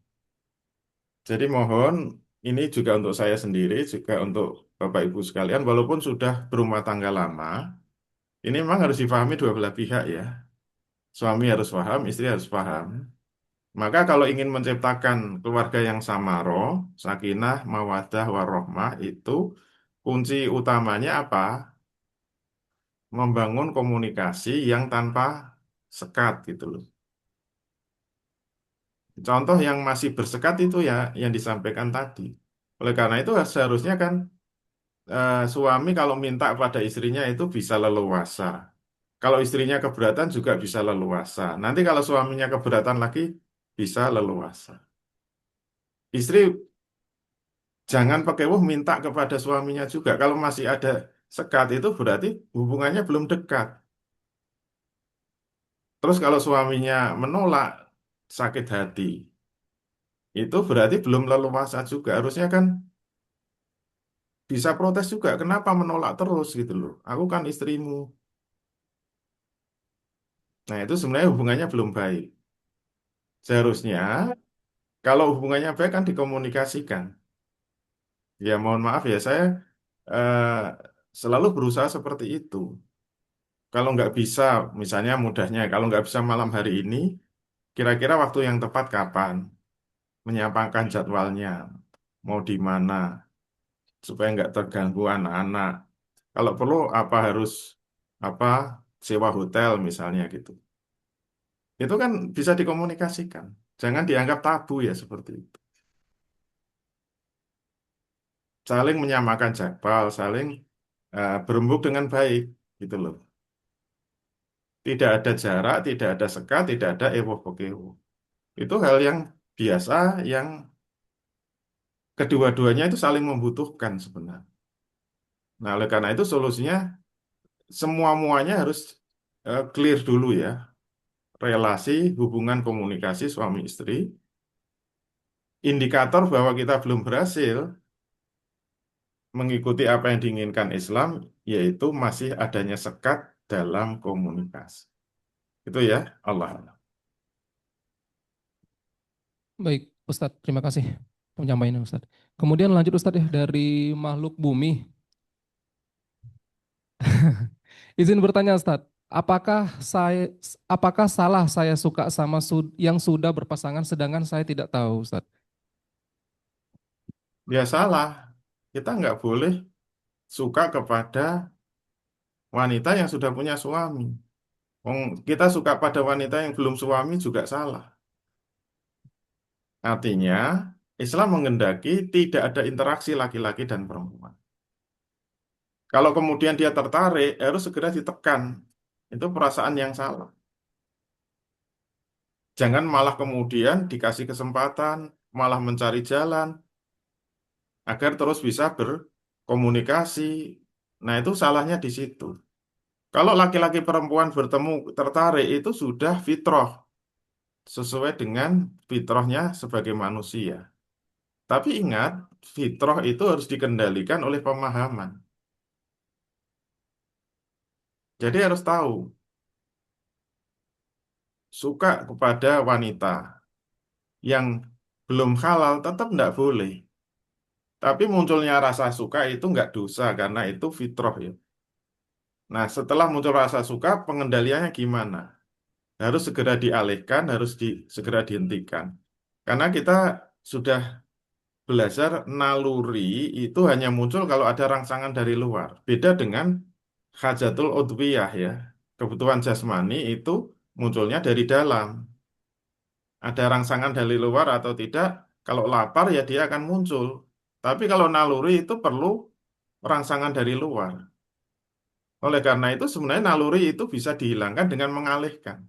Jadi mohon ini juga untuk saya sendiri, juga untuk Bapak Ibu sekalian, walaupun sudah berumah tangga lama, ini memang harus difahami dua belah pihak ya. Suami harus paham, istri harus paham. Maka kalau ingin menciptakan keluarga yang samaroh, sakinah, mawaddah, warohmah, itu kunci utamanya apa? Membangun komunikasi yang tanpa sekat gitu loh. Contoh yang masih bersekat itu ya yang disampaikan tadi. Oleh karena itu seharusnya kan suami kalau minta pada istrinya itu bisa leluasa. Kalau istrinya keberatan juga bisa leluasa. Nanti kalau suaminya keberatan lagi bisa leluasa. Istri jangan pakai minta kepada suaminya juga. Kalau masih ada sekat itu berarti hubungannya belum dekat. Terus kalau suaminya menolak sakit hati, itu berarti belum leluasa juga. Harusnya kan bisa protes juga. Kenapa menolak terus gitu loh? Aku kan istrimu. Nah, itu sebenarnya hubungannya belum baik. Seharusnya kalau hubungannya baik kan dikomunikasikan. Ya mohon maaf ya, saya eh, selalu berusaha seperti itu. Kalau nggak bisa, misalnya mudahnya, kalau nggak bisa malam hari ini, kira-kira waktu yang tepat kapan? Menyampaikan jadwalnya, mau di mana, supaya nggak terganggu anak-anak. Kalau perlu apa harus apa sewa hotel misalnya gitu. Itu kan bisa dikomunikasikan. Jangan dianggap tabu ya seperti itu. Saling menyamakan jadwal, saling berembuk dengan baik gitu loh. Tidak ada jarak, tidak ada sekat, tidak ada ewoh bokewo. Itu hal yang biasa yang kedua-duanya itu saling membutuhkan sebenarnya. Nah, oleh karena itu solusinya semua-muanya harus clear dulu ya. Relasi, hubungan komunikasi suami istri. Indikator bahwa kita belum berhasil mengikuti apa yang diinginkan Islam, yaitu masih adanya sekat dalam komunikasi. Itu ya, Allah. Baik, Ustadz, terima kasih penyampaiannya Ustadz. Kemudian lanjut Ustadz ya dari makhluk bumi. Izin bertanya Ustadz, apakah salah saya suka sama yang sudah berpasangan sedangkan saya tidak tahu Ustadz? Ya salah, kita nggak boleh suka kepada wanita yang sudah punya suami. Kita suka pada wanita yang belum suami juga salah. Artinya, Islam menghendaki tidak ada interaksi laki-laki dan perempuan. Kalau kemudian dia tertarik, harus segera ditekan. Itu perasaan yang salah. Jangan malah kemudian dikasih kesempatan, malah mencari jalan agar terus bisa berkomunikasi. Nah, itu salahnya di situ. Kalau laki-laki perempuan bertemu tertarik itu sudah fitrah, sesuai dengan fitrahnya sebagai manusia. Tapi ingat, fitrah itu harus dikendalikan oleh pemahaman. Jadi harus tahu, suka kepada wanita yang belum halal tetap tidak boleh. Tapi munculnya rasa suka itu nggak dosa karena itu fitrah ya. Nah, setelah muncul rasa suka, pengendaliannya gimana? Harus segera dialihkan, segera dihentikan. Karena kita sudah belajar naluri itu hanya muncul kalau ada rangsangan dari luar. Beda dengan hajatul udwiyah ya. Kebutuhan jasmani itu munculnya dari dalam. Ada rangsangan dari luar atau tidak, kalau lapar ya dia akan muncul. Tapi kalau naluri itu perlu rangsangan dari luar. Oleh karena itu sebenarnya naluri itu bisa dihilangkan dengan mengalihkan.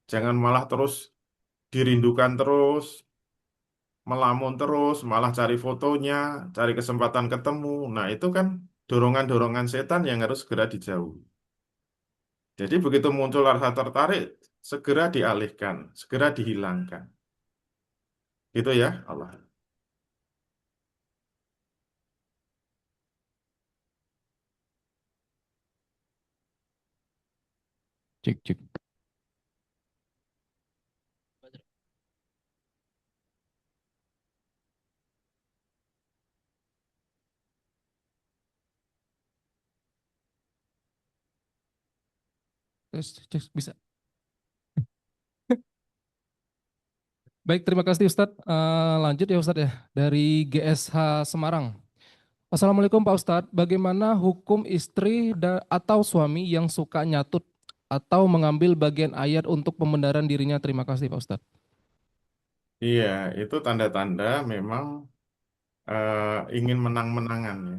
Jangan malah terus dirindukan terus, melamun terus, malah cari fotonya, cari kesempatan ketemu. Nah, itu kan dorongan-dorongan setan yang harus segera dijauhi. Jadi begitu muncul rasa tertarik, segera dialihkan, segera dihilangkan. Itu ya, Allah. Cik, cik. Terus, cik, bisa. Baik, terima kasih Ustadz. Lanjut ya Ustadz ya, dari GSH Semarang. Assalamualaikum Pak Ustadz, bagaimana hukum istri atau suami yang suka nyatut atau mengambil bagian ayat untuk pembenaran dirinya? Terima kasih Pak Ustadz. Iya, itu tanda-tanda memang ingin menang-menangan ya.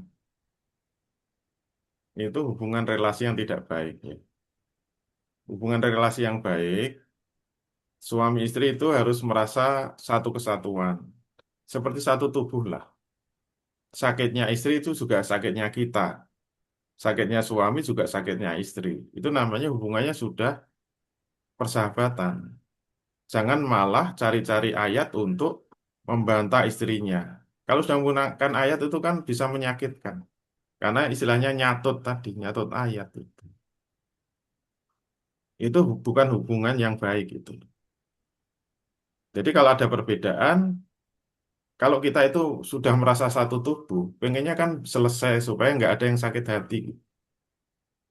Itu hubungan relasi yang tidak baik ya. Hubungan relasi yang baik, suami istri itu harus merasa satu kesatuan. Seperti satu tubuh lah. Sakitnya istri itu juga sakitnya kita. Sakitnya suami juga sakitnya istri. Itu namanya hubungannya sudah persahabatan. Jangan malah cari-cari ayat untuk membantah istrinya. Kalau sudah menggunakan ayat itu kan bisa menyakitkan. Karena istilahnya nyatut tadi, nyatut ayat itu. itu bukan hubungan yang baik itu. Jadi kalau ada perbedaan, kalau kita itu sudah merasa satu tubuh, pengennya kan selesai supaya nggak ada yang sakit hati.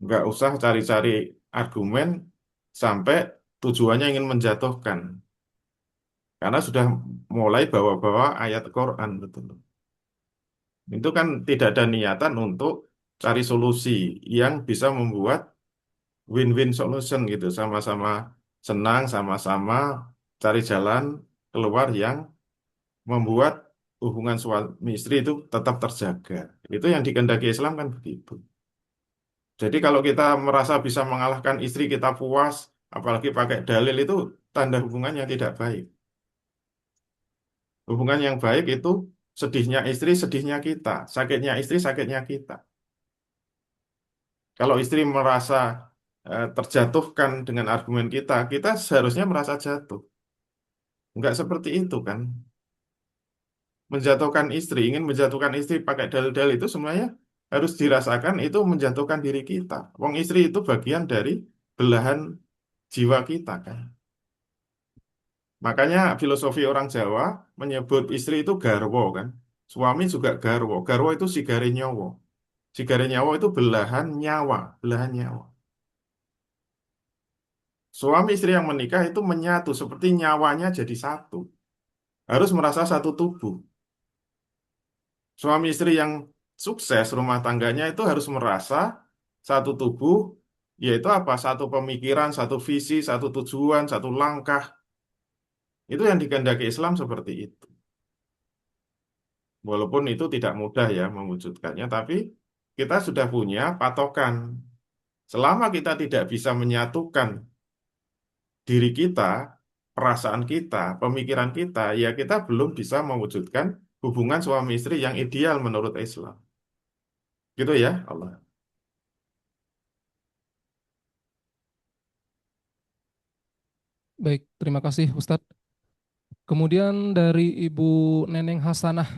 Nggak usah cari-cari argumen sampai tujuannya ingin menjatuhkan. Karena sudah mulai bawa-bawa ayat Quran. Betul. Itu kan tidak ada niatan untuk cari solusi yang bisa membuat win-win solution gitu. Sama-sama senang, sama-sama cari jalan keluar yang membuat hubungan suami istri itu tetap terjaga. Itu yang dikehendaki Islam kan begitu. Jadi kalau kita merasa bisa mengalahkan istri kita puas, apalagi pakai dalil itu tanda hubungan yang tidak baik. Hubungan yang baik itu sedihnya istri, sedihnya kita, sakitnya istri, sakitnya kita. Kalau istri merasa terjatuhkan dengan argumen kita, kita seharusnya merasa jatuh. Enggak seperti itu kan. Menjatuhkan istri, ingin menjatuhkan istri pakai dalil-dalil itu sebenarnya harus dirasakan itu menjatuhkan diri kita. Wong istri itu bagian dari belahan jiwa kita kan. Makanya filosofi orang Jawa menyebut istri itu garwo kan. Suami juga garwo. Garwo itu sigare nyawa. Sigare nyawa itu belahan nyawa, belahan nyawa. Suami istri yang menikah itu menyatu seperti nyawanya jadi satu. Harus merasa satu tubuh. Suami istri yang sukses rumah tangganya itu harus merasa satu tubuh, yaitu apa? Satu pemikiran, satu visi, satu tujuan, satu langkah. Itu yang dikehendaki Islam seperti itu. Walaupun itu tidak mudah ya mewujudkannya, tapi kita sudah punya patokan. Selama kita tidak bisa menyatukan diri kita, perasaan kita, pemikiran kita, ya kita belum bisa mewujudkan hubungan suami istri yang ideal menurut Islam. Gitu ya, Allah. Baik, terima kasih Ustadz. Kemudian dari Ibu Neneng Hasanah,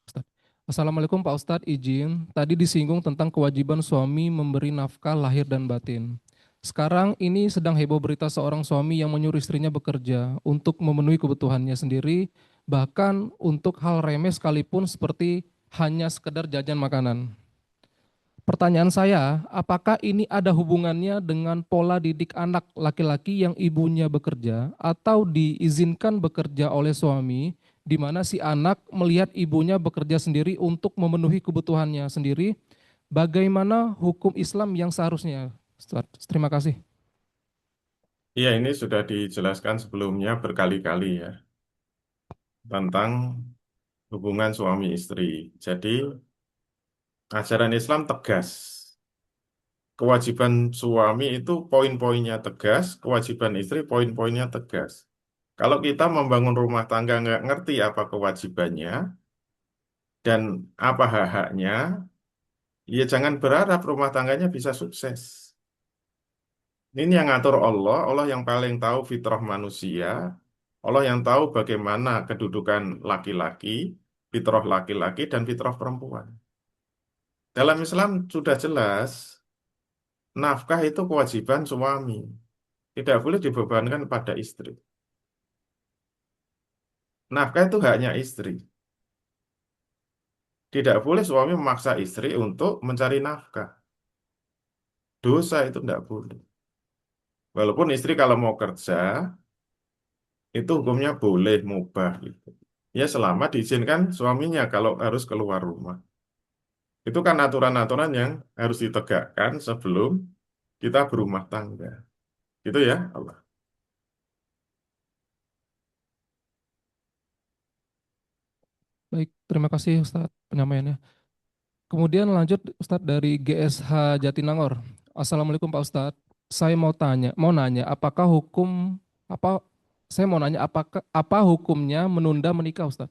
Ustadz. Assalamualaikum Pak Ustadz, izin. Tadi disinggung tentang kewajiban suami memberi nafkah lahir dan batin. Sekarang ini sedang heboh berita seorang suami yang menyuruh istrinya bekerja untuk memenuhi kebutuhannya sendiri, bahkan untuk hal remeh sekalipun seperti hanya sekedar jajan makanan. Pertanyaan saya, apakah ini ada hubungannya dengan pola didik anak laki-laki yang ibunya bekerja atau diizinkan bekerja oleh suami, di mana si anak melihat ibunya bekerja sendiri untuk memenuhi kebutuhannya sendiri? Bagaimana hukum Islam yang seharusnya? Ustaz, terima kasih. Iya, ini sudah dijelaskan sebelumnya berkali-kali ya tentang hubungan suami istri. Jadi, ajaran Islam tegas. Kewajiban suami itu poin-poinnya tegas, kewajiban istri poin-poinnya tegas. Kalau kita membangun rumah tangga nggak ngerti apa kewajibannya dan apa hak-haknya, ya jangan berharap rumah tangganya bisa sukses. Ini yang ngatur Allah, Allah yang paling tahu fitrah manusia, Allah yang tahu bagaimana kedudukan laki-laki, fitrah laki-laki dan fitrah perempuan. Dalam Islam sudah jelas, nafkah itu kewajiban suami, tidak boleh dibebankan pada istri. Nafkah itu haknya istri. Tidak boleh suami memaksa istri untuk mencari nafkah. Dosa itu tidak boleh. Walaupun istri kalau mau kerja, itu hukumnya boleh, mubah gitu. Ya selama diizinkan suaminya kalau harus keluar rumah. Itu kan aturan-aturan yang harus ditegakkan sebelum kita berumah tangga. Gitu ya, Allah. Baik, terima kasih Ustadz penyampaiannya. Kemudian lanjut Ustadz dari GSH Jatinangor. Assalamualaikum Pak Ustadz. Saya mau nanya, apakah hukum apa? Saya mau nanya apa hukumnya menunda menikah Ustadz?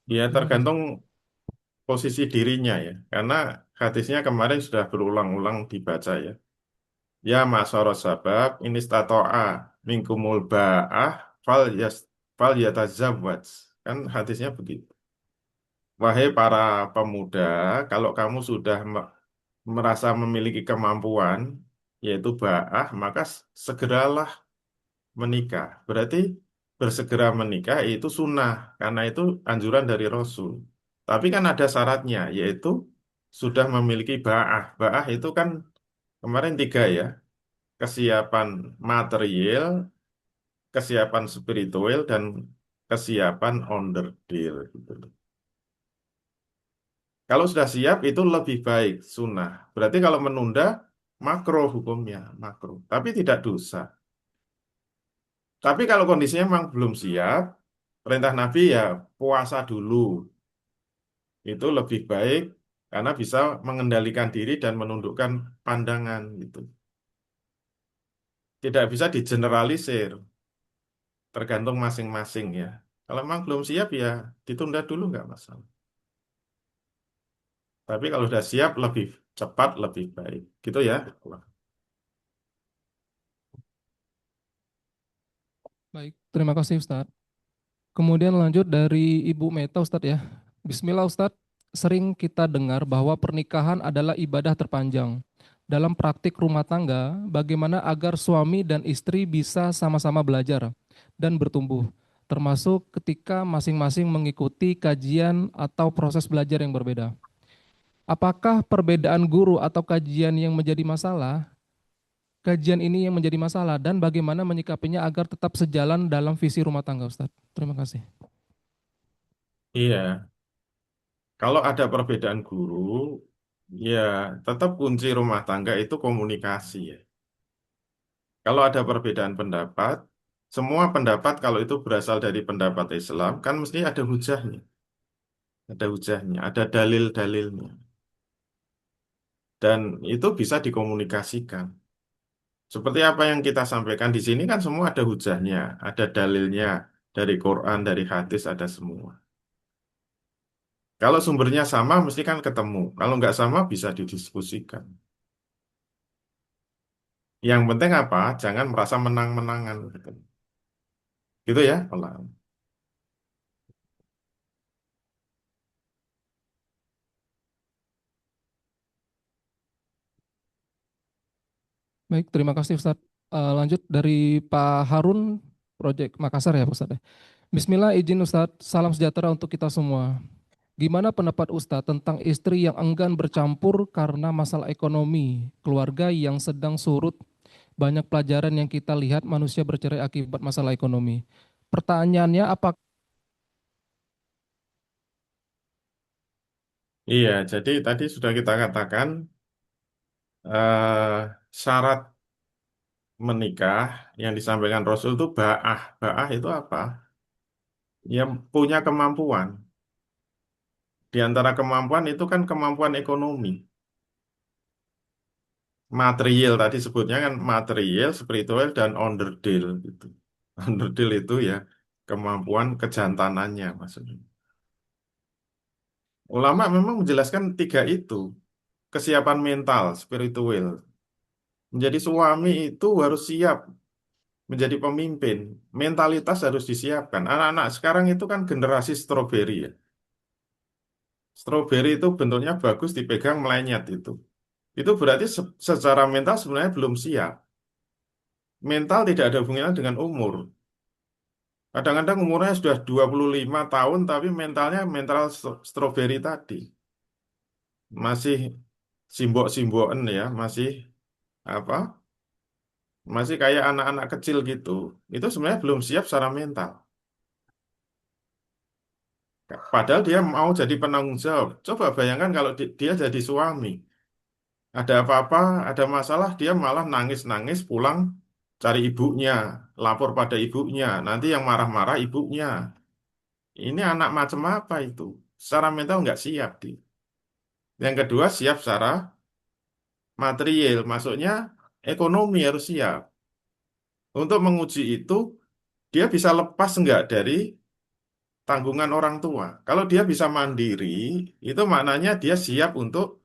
Ya Terima kasih. tergantung posisi dirinya ya. Karena hadisnya kemarin sudah berulang-ulang dibaca ya. Ya masyarakat sabab ini stato'a minkumul ba'ah fal yatazawwaj. Kan hadisnya begitu. Wahai para pemuda, kalau kamu sudah merasa memiliki kemampuan yaitu ba'ah, maka segeralah menikah. Berarti bersegera menikah itu sunnah, karena itu anjuran dari Rasul. Tapi kan ada syaratnya, yaitu sudah memiliki ba'ah. Ba'ah itu kan kemarin tiga ya, kesiapan material, kesiapan spiritual, dan kesiapan on the deal. Gitu. Kalau sudah siap itu lebih baik sunnah. Berarti kalau menunda makro hukumnya makro, tapi tidak dosa. Tapi kalau kondisinya memang belum siap, perintah Nabi ya puasa dulu. Itu lebih baik karena bisa mengendalikan diri dan menundukkan pandangan gitu. Tidak bisa digeneralisir, tergantung masing-masing ya. Kalau memang belum siap ya ditunda dulu nggak masalah. Tapi kalau sudah siap lebih cepat lebih baik. Gitu ya. Baik, terima kasih Ustadz. Kemudian lanjut dari Ibu Meta Ustadz ya. Bismillah Ustadz, sering kita dengar bahwa pernikahan adalah ibadah terpanjang. Dalam praktik rumah tangga, bagaimana agar suami dan istri bisa sama-sama belajar dan bertumbuh, termasuk ketika masing-masing mengikuti kajian atau proses belajar yang berbeda. Apakah perbedaan guru atau kajian yang menjadi masalah? Kajian ini yang menjadi masalah dan bagaimana menyikapinya agar tetap sejalan dalam visi rumah tangga, Ustadz. Terima kasih. Iya, kalau ada perbedaan guru, ya tetap kunci rumah tangga itu komunikasi ya. Kalau ada perbedaan pendapat, semua pendapat kalau itu berasal dari pendapat Islam, kan mesti ada hujahnya, ada dalil-dalilnya. Dan itu bisa dikomunikasikan. Seperti apa yang kita sampaikan di sini kan semua ada hujahnya, ada dalilnya, dari Quran, dari hadis, ada semua. Kalau sumbernya sama, mesti kan ketemu. Kalau nggak sama, bisa didiskusikan. Yang penting apa? Jangan merasa menang-menangan. Gitu, gitu ya. Allah. Baik, terima kasih Ustadz. Lanjut dari Pak Harun, Project Makassar ya Ustadz. Bismillah, izin Ustadz, salam sejahtera untuk kita semua. Gimana pendapat Ustadz tentang istri yang enggan bercampur karena masalah ekonomi, keluarga yang sedang surut, banyak pelajaran yang kita lihat manusia bercerai akibat masalah ekonomi. Pertanyaannya, apa Iya, jadi tadi sudah kita katakan syarat menikah yang disampaikan Rasul itu ba'ah. Ba'ah itu apa? Yang punya kemampuan. Di antara kemampuan itu kan kemampuan ekonomi. Material tadi sebutnya kan material, spiritual, dan underdeal gitu. Underdeal itu ya kemampuan kejantanannya maksudnya. Ulama memang menjelaskan tiga itu. Kesiapan mental, spiritual. Menjadi suami itu harus siap menjadi pemimpin. Mentalitas harus disiapkan. Anak-anak sekarang itu kan generasi stroberi ya. Stroberi itu bentuknya bagus dipegang melenyet itu. Itu berarti secara mental sebenarnya belum siap. Mental tidak ada hubungannya dengan umur. Kadang-kadang umurnya sudah 25 tahun tapi mentalnya mental stroberi tadi. Masih simbok-simbokan ya, masih apa? Masih kayak anak-anak kecil gitu. Itu sebenarnya belum siap secara mental. Padahal dia mau jadi penanggung jawab. Coba bayangkan kalau dia jadi suami. Ada apa-apa, ada masalah, dia malah nangis-nangis pulang cari ibunya, lapor pada ibunya. Nanti yang marah-marah ibunya. Ini anak macam apa itu? Secara mental nggak siap dia. Yang kedua siap secara material, maksudnya ekonomi harus siap. Untuk menguji itu, dia bisa lepas nggak dari tanggungan orang tua. Kalau dia bisa mandiri, itu maknanya dia siap untuk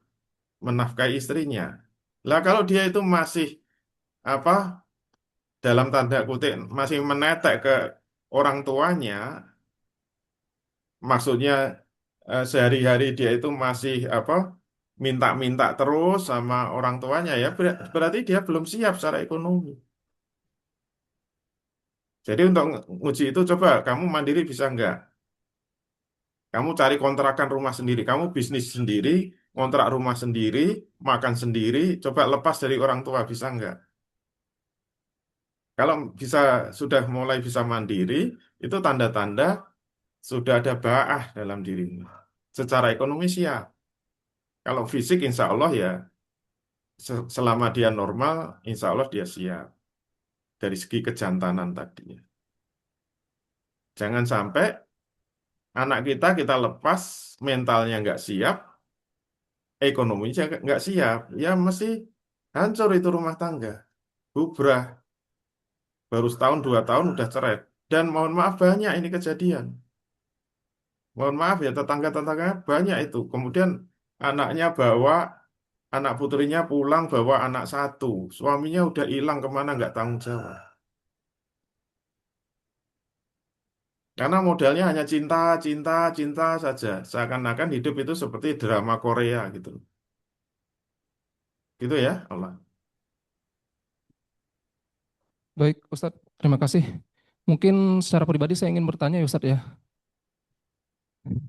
menafkahi istrinya. Lah kalau dia itu masih apa dalam tanda kutip masih menetek ke orang tuanya, maksudnya sehari-hari dia itu masih apa? minta-minta terus sama orang tuanya ya berarti dia belum siap secara ekonomi. Jadi untuk nguji itu coba kamu mandiri bisa enggak? Kamu cari kontrakan rumah sendiri, kamu bisnis sendiri, kontrak rumah sendiri, makan sendiri, coba lepas dari orang tua bisa enggak? Kalau bisa sudah mulai bisa mandiri, itu tanda-tanda sudah ada baah dalam dirimu. Secara ekonomi siap. Kalau fisik insya Allah ya selama dia normal, insya Allah dia siap dari segi kejantanan tadi. Jangan sampai anak kita lepas mentalnya nggak siap, ekonominya nggak siap, ya mesti hancur itu rumah tangga, bubrah, baru setahun 2 tahun udah cerai. Dan mohon maaf banyak ini kejadian. Mohon maaf ya tetangga-tetangga banyak itu. Kemudian anaknya bawa, anak putrinya pulang bawa anak satu, suaminya udah hilang kemana nggak tanggung jawab. Karena modalnya hanya cinta, cinta, cinta saja. Seakan-akan hidup itu seperti drama Korea gitu. Gitu ya, Allah. Baik, Ustadz, terima kasih. Mungkin secara pribadi saya ingin bertanya ya Ustadz ya.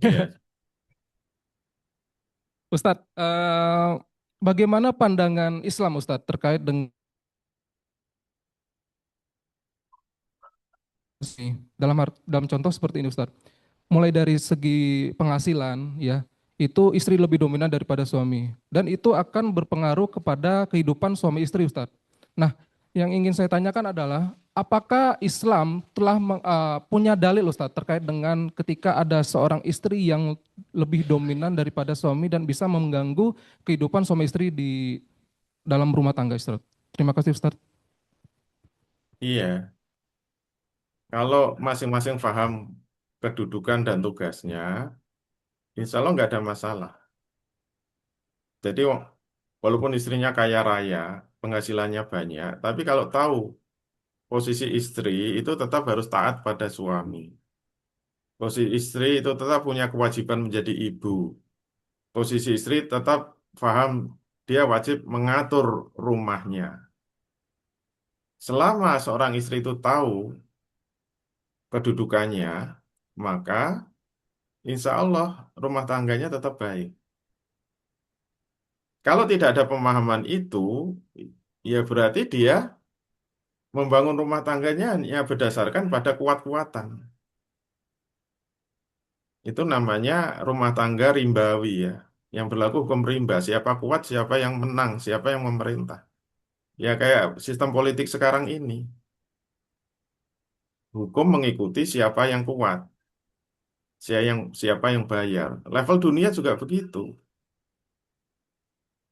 Iya. Ustadz, bagaimana pandangan Islam Ustadz terkait dengan dalam contoh seperti ini Ustadz. Mulai dari segi penghasilan ya, itu istri lebih dominan daripada suami dan itu akan berpengaruh kepada kehidupan suami istri Ustadz. Nah, yang ingin saya tanyakan adalah apakah Islam telah punya dalil Ustadz terkait dengan ketika ada seorang istri yang lebih dominan daripada suami dan bisa mengganggu kehidupan suami istri di dalam rumah tangga Ustadz. Terima kasih Ustadz. Iya. Kalau masing-masing paham kedudukan dan tugasnya, insya Allah nggak ada masalah. Jadi walaupun istrinya kaya raya, penghasilannya banyak, tapi kalau tahu posisi istri itu tetap harus taat pada suami. Posisi istri itu tetap punya kewajiban menjadi ibu. Posisi istri tetap paham dia wajib mengatur rumahnya. Selama seorang istri itu tahu kedudukannya, maka insya Allah rumah tangganya tetap baik. Kalau tidak ada pemahaman itu, ya berarti dia membangun rumah tangganya hanya berdasarkan pada kuat-kuatan. Itu namanya rumah tangga rimbawi ya. Yang berlaku hukum rimba, siapa kuat, siapa yang menang, siapa yang memerintah. Ya kayak sistem politik sekarang ini. Hukum mengikuti siapa yang kuat, siapa yang bayar. Level dunia juga begitu.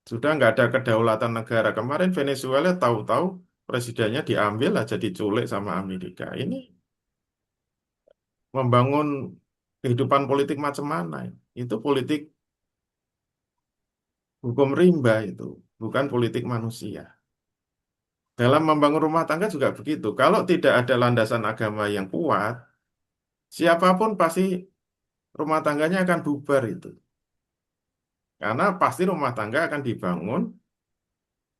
Sudah nggak ada kedaulatan negara. Kemarin Venezuela tahu-tahu presidennya diambil aja diculik sama Amerika. Ini membangun kehidupan politik macam mana? Itu politik hukum rimba itu, bukan politik manusia. Dalam membangun rumah tangga juga begitu. Kalau tidak ada landasan agama yang kuat, siapapun pasti rumah tangganya akan bubar itu. Karena pasti rumah tangga akan dibangun,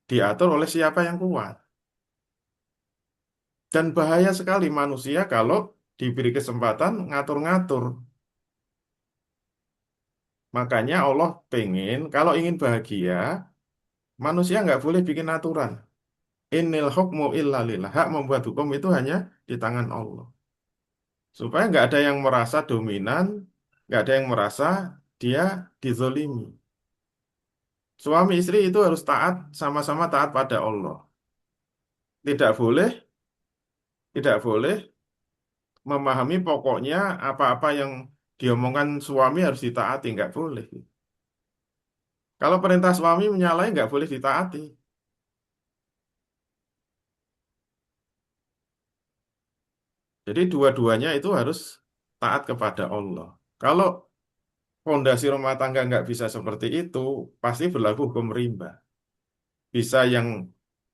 diatur oleh siapa yang kuat. Dan bahaya sekali manusia kalau diberi kesempatan ngatur-ngatur. Makanya Allah pengen, kalau ingin bahagia, manusia nggak boleh bikin aturan. Innil hukmu illa lillah. Hak membuat hukum itu hanya di tangan Allah. Supaya nggak ada yang merasa dominan, nggak ada yang merasa dia dizolimi. Suami istri itu harus taat, sama-sama taat pada Allah. Tidak boleh, tidak boleh memahami pokoknya apa-apa yang diomongkan suami harus ditaati, nggak boleh. Kalau perintah suami menyalahi nggak boleh ditaati. Jadi dua-duanya itu harus taat kepada Allah. Kalau fondasi rumah tangga nggak bisa seperti itu, pasti berlaku hukum rimba. Bisa yang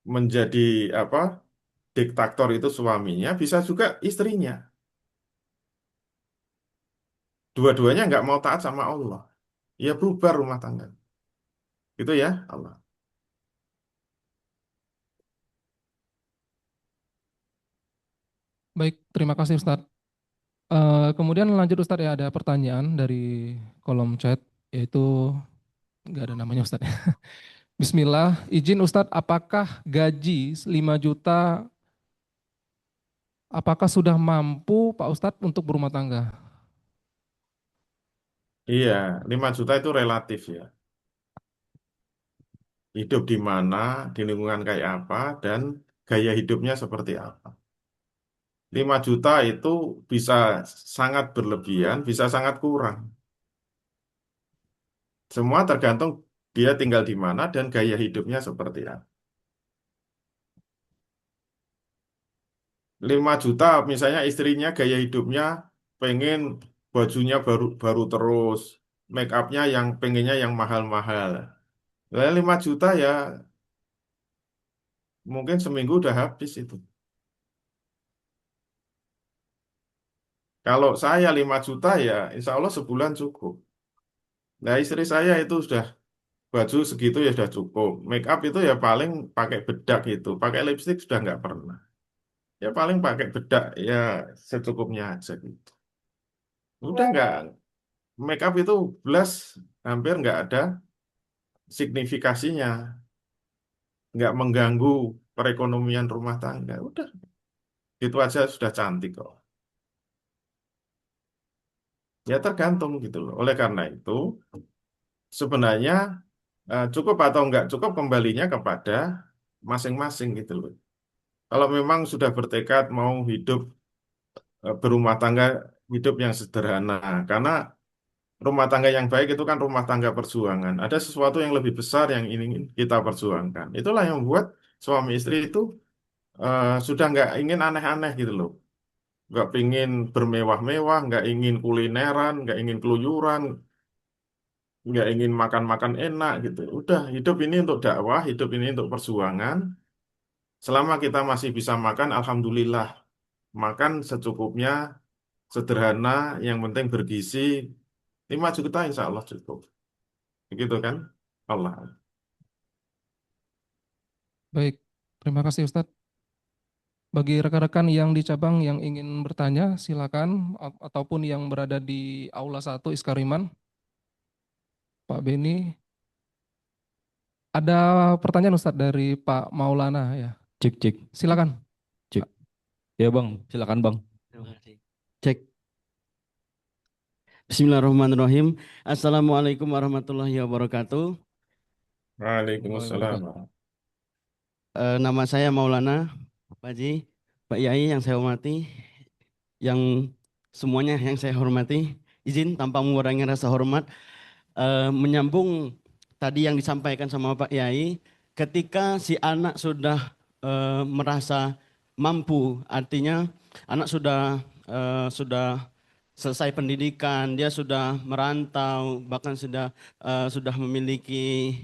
menjadi apa diktator itu suaminya, bisa juga istrinya. Dua-duanya nggak mau taat sama Allah. Ya bubar rumah tangga. Itu ya Allah. Baik, terima kasih Ustadz. Kemudian lanjut Ustadz ya, ada pertanyaan dari kolom chat, yaitu nggak ada namanya Ustadz. Bismillah, izin Ustadz, apakah gaji 5 juta, apakah sudah mampu Pak Ustadz untuk berumah tangga? Iya, 5 juta itu relatif ya. Hidup di mana, di lingkungan kayak apa, dan gaya hidupnya seperti apa. 5 juta itu bisa sangat berlebihan, bisa sangat kurang. Semua tergantung dia tinggal di mana dan gaya hidupnya seperti apa. 5 juta misalnya istrinya gaya hidupnya pengen bajunya baru baru terus, make upnya yang pengennya yang mahal-mahal. Lah 5 juta ya mungkin seminggu udah habis itu. Kalau saya 5 juta ya insya Allah sebulan cukup. Nah istri saya itu sudah baju segitu ya sudah cukup. Make up itu ya paling pakai bedak itu. Pakai lipstick sudah nggak pernah. Ya paling pakai bedak ya secukupnya aja gitu. Udah nggak, make up itu blush hampir nggak ada signifikasinya. Nggak mengganggu perekonomian rumah tangga. Udah, itu aja sudah cantik kok. Ya tergantung gitu loh. Oleh karena itu sebenarnya cukup atau nggak cukup kembalinya kepada masing-masing gitu loh. Kalau memang sudah bertekad mau hidup berumah tangga, hidup yang sederhana, karena rumah tangga yang baik itu kan rumah tangga perjuangan. Ada sesuatu yang lebih besar yang ingin kita perjuangkan. Itulah yang membuat suami istri itu sudah nggak ingin aneh-aneh gitu loh. Nggak pingin bermewah-mewah, nggak ingin kulineran, nggak ingin keluyuran, nggak ingin makan-makan enak gitu. Udah, hidup ini untuk dakwah, hidup ini untuk perjuangan. Selama kita masih bisa makan, alhamdulillah. Makan secukupnya, sederhana, yang penting bergizi. 5 juta insya Allah cukup. Begitu kan? Allah. Baik, terima kasih Ustadz. Bagi rekan-rekan yang di cabang yang ingin bertanya, silakan, ataupun yang berada di Aula 1 Iskariman, Pak Beni. Ada pertanyaan Ustadz dari Pak Maulana ya. Cek, cek, Silakan. cek. Ya bang, silakan bang. Terima kasih. Cek. Bismillahirrahmanirrahim. Assalamualaikum warahmatullahi wabarakatuh. Waalaikumsalam. Nama saya Maulana, Pak Haji, Pak Yai yang saya hormati, yang semuanya yang saya hormati. Izin tanpa mengurangi rasa hormat, menyambung tadi yang disampaikan sama Pak Yai, ketika si anak sudah merasa mampu, artinya anak sudah selesai pendidikan, dia sudah merantau, bahkan sudah memiliki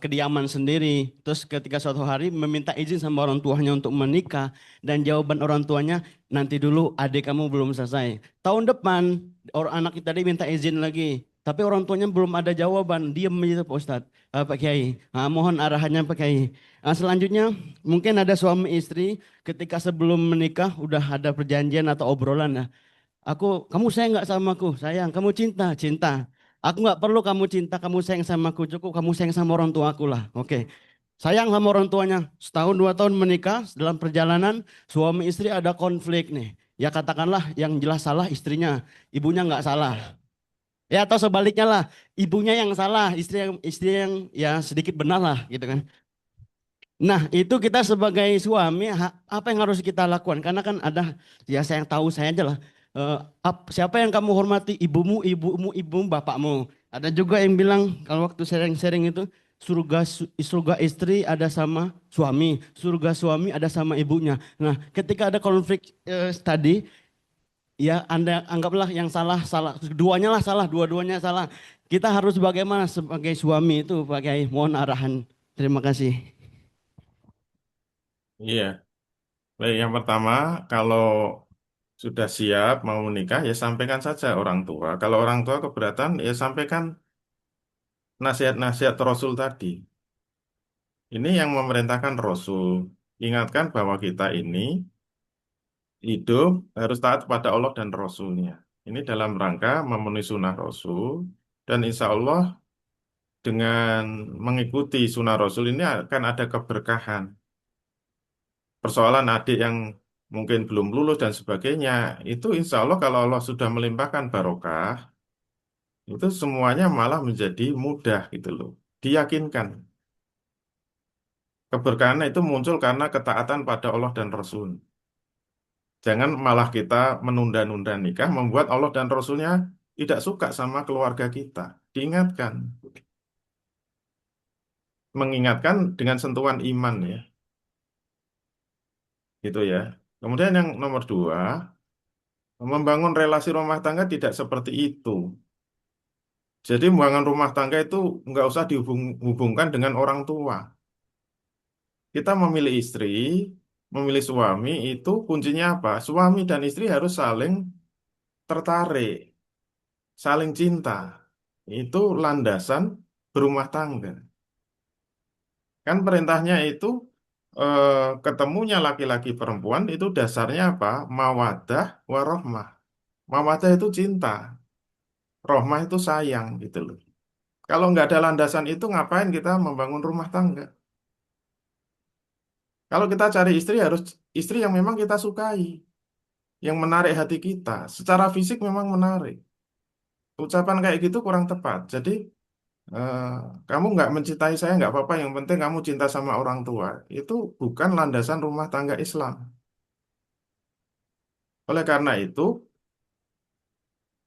kediaman sendiri. Terus ketika suatu hari meminta izin sama orang tuanya untuk menikah, dan jawaban orang tuanya, nanti dulu adik kamu belum selesai. Tahun depan orang anak kita tadi minta izin lagi. Tapi orang tuanya belum ada jawaban, diam aja Pak Ustadz, Pak Kiai. Nah, mohon arahannya Pak Kiai. Nah, selanjutnya mungkin ada suami istri ketika sebelum menikah udah ada perjanjian atau obrolan ya. Kamu sayang nggak sama aku? Sayang. Kamu cinta? Cinta. Aku nggak perlu kamu cinta, kamu sayang sama aku. Cukup kamu sayang sama orang tua aku lah. Oke. Sayang sama orang tuanya. Setahun 2 tahun menikah, dalam perjalanan suami istri ada konflik nih. Ya katakanlah yang jelas salah istrinya, ibunya nggak salah. Ya atau sebaliknya lah, ibunya yang salah, istri yang ya sedikit benar lah gitu kan. Nah itu kita sebagai suami apa yang harus kita lakukan? Karena kan ada ya saya yang tahu saya aja lah. Siapa yang kamu hormati? Ibumu, ibumu, ibumu, bapakmu. Ada juga yang bilang kalau waktu sharing-sharing itu surga istri ada sama suami, surga suami ada sama ibunya. Nah ketika ada konflik tadi, ya Anda anggaplah yang salah, duanya lah salah, dua-duanya salah. Kita harus bagaimana sebagai suami itu Pak Kiai? Mohon arahan. Terima kasih. Iya. Baik, yang pertama, kalau sudah siap mau menikah, ya sampaikan saja orang tua. Kalau orang tua keberatan, ya sampaikan nasihat-nasihat Rasul tadi. Ini yang memerintahkan Rasul. Ingatkan bahwa kita ini hidup harus taat pada Allah dan Rasulnya. Ini dalam rangka memenuhi sunnah Rasul. Dan insya Allah dengan mengikuti sunnah Rasul ini akan ada keberkahan. Persoalan adik yang mungkin belum lulus dan sebagainya, itu insya Allah kalau Allah sudah melimpahkan barokah, itu semuanya malah menjadi mudah gitu loh. Diyakinkan. Keberkahan itu muncul karena ketaatan pada Allah dan Rasul. Jangan malah kita menunda-nunda nikah, membuat Allah dan Rasulnya tidak suka sama keluarga kita. Diingatkan. Mengingatkan dengan sentuhan iman ya. Gitu ya. Kemudian yang nomor dua, membangun relasi rumah tangga tidak seperti itu. Jadi membangun rumah tangga itu nggak usah dihubungkan dengan orang tua. Kita memilih istri, memilih suami itu kuncinya apa? Suami dan istri harus saling tertarik, saling cinta. Itu landasan berumah tangga. Kan perintahnya itu eh, ketemunya laki-laki perempuan itu dasarnya apa? Mawaddah warohmah. Mawaddah itu cinta, rohmah itu sayang gitu loh. Kalau nggak ada landasan itu ngapain kita membangun rumah tangga? Kalau kita cari istri harus istri yang memang kita sukai, yang menarik hati kita. Secara fisik memang menarik. Ucapan kayak gitu kurang tepat. Jadi eh, kamu nggak mencintai saya nggak apa-apa. Yang penting kamu cinta sama orang tua. Itu bukan landasan rumah tangga Islam. Oleh karena itu,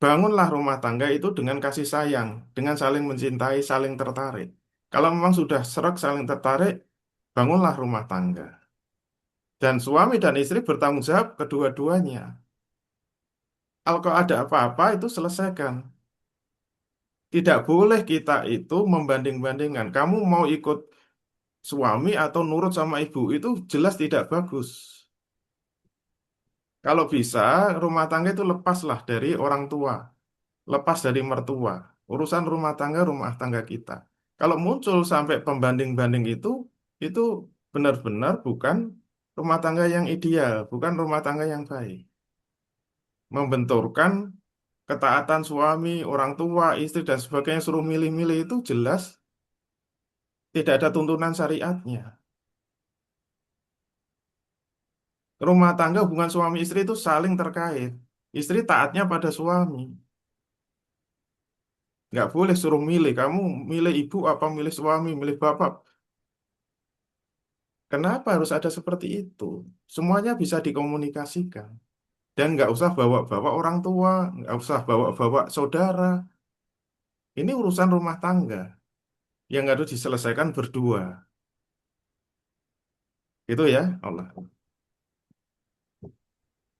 bangunlah rumah tangga itu dengan kasih sayang, dengan saling mencintai, saling tertarik. Kalau memang sudah serak saling tertarik, bangunlah rumah tangga. Dan suami dan istri bertanggung jawab kedua-duanya. Kalau ada apa-apa itu selesaikan. Tidak boleh kita itu membanding-bandingkan. Kamu mau ikut suami atau nurut sama ibu itu jelas tidak bagus. Kalau bisa, rumah tangga itu lepaslah dari orang tua, lepas dari mertua. Urusan rumah tangga kita. Kalau muncul sampai pembanding-banding itu benar-benar bukan rumah tangga yang ideal, bukan rumah tangga yang baik. Membenturkan ketaatan suami, orang tua, istri, dan sebagainya suruh milih-milih itu jelas tidak ada tuntunan syariatnya. Rumah tangga hubungan suami istri itu saling terkait. Istri taatnya pada suami. Nggak boleh suruh milih. Kamu milih ibu apa milih suami, milih bapak. Kenapa harus ada seperti itu? Semuanya bisa dikomunikasikan. Dan nggak usah bawa-bawa orang tua, nggak usah bawa-bawa saudara. Ini urusan rumah tangga yang harus diselesaikan berdua. Itu ya, Allah.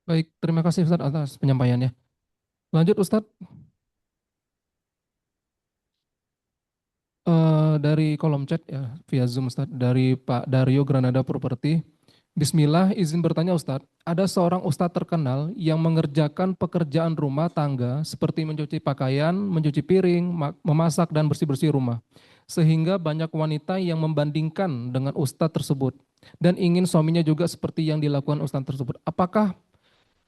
Baik, terima kasih Ustadz atas penyampaiannya. Lanjut Ustadz. Dari kolom chat ya via Zoom Ustadz dari Pak Dario Granada Property. Bismillah, izin bertanya Ustadz, ada seorang Ustadz terkenal yang mengerjakan pekerjaan rumah tangga seperti mencuci pakaian, mencuci piring, memasak dan bersih-bersih rumah. Sehingga banyak wanita yang membandingkan dengan Ustadz tersebut dan ingin suaminya juga seperti yang dilakukan Ustadz tersebut. Apakah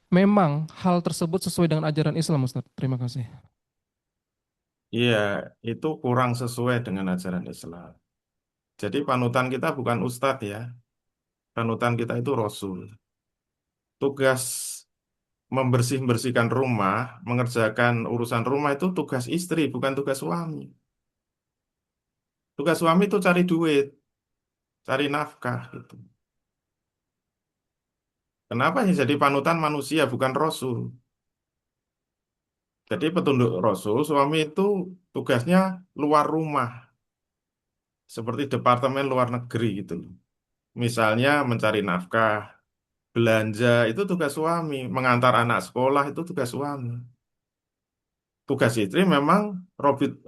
memang hal tersebut sesuai dengan ajaran Islam Ustadz? Terima kasih. Iya, itu kurang sesuai dengan ajaran Islam. Jadi panutan kita bukan ustadz ya, panutan kita itu Rasul. Tugas membersih-bersihkan rumah, mengerjakan urusan rumah itu tugas istri, bukan tugas suami. Tugas suami itu cari duit, cari nafkah gitu. Kenapa sih jadi panutan manusia, bukan Rasul? Jadi petunjuk Rasul, suami itu tugasnya luar rumah, seperti departemen luar negeri gitu loh. Misalnya mencari nafkah, belanja itu tugas suami, mengantar anak sekolah itu tugas suami. Tugas istri memang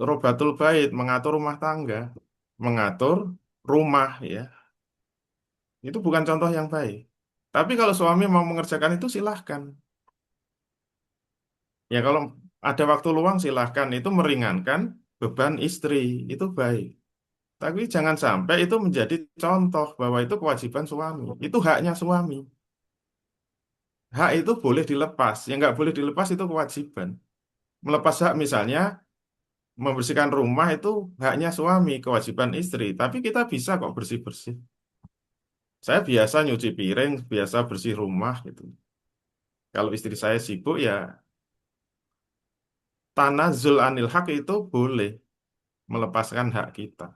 robatul bait, mengatur rumah tangga, mengatur rumah ya. Itu bukan contoh yang baik. Tapi kalau suami mau mengerjakan itu silahkan. Ya kalau ada waktu luang silahkan. Itu meringankan beban istri, itu baik. Tapi jangan sampai itu menjadi contoh bahwa itu kewajiban suami. Itu haknya suami. Hak itu boleh dilepas. Yang nggak boleh dilepas itu kewajiban. Melepas hak misalnya membersihkan rumah itu haknya suami, kewajiban istri. Tapi kita bisa kok bersih-bersih. Saya biasa nyuci piring, biasa bersih rumah gitu. Kalau istri saya sibuk ya tanazul anil hak itu boleh melepaskan hak kita.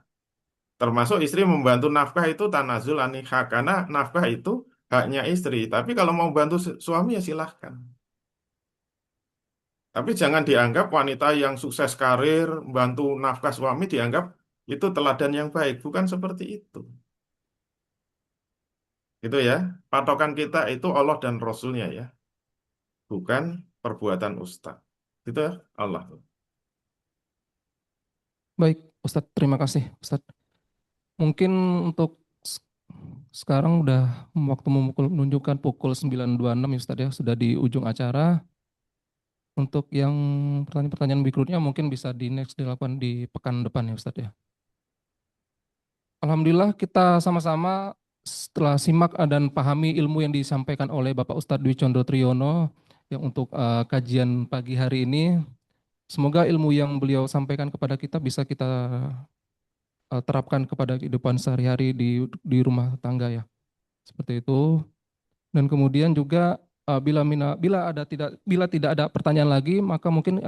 Termasuk istri membantu nafkah itu tanazul anil hak karena nafkah itu haknya istri. Tapi kalau mau bantu suami ya silahkan. Tapi jangan dianggap wanita yang sukses karir, bantu nafkah suami dianggap itu teladan yang baik. Bukan seperti itu. Gitu ya. Patokan kita itu Allah dan Rasulnya ya. Bukan perbuatan ustadz. Gitu ya Allah. Baik, Ustadz, terima kasih, Ustadz. Mungkin untuk sekarang udah waktu menunjukkan pukul 9.26 ya Ustadz ya, sudah di ujung acara. Untuk yang pertanyaan-pertanyaan berikutnya mungkin bisa di next dilakukan di pekan depan ya Ustadz ya. Alhamdulillah kita sama-sama setelah simak dan pahami ilmu yang disampaikan oleh Bapak Ustadz Dwi Condro Triyono yang untuk kajian pagi hari ini. Semoga ilmu yang beliau sampaikan kepada kita bisa kita terapkan kepada kehidupan sehari-hari di rumah tangga ya. Seperti itu. Dan kemudian juga bila tidak ada pertanyaan lagi, maka mungkin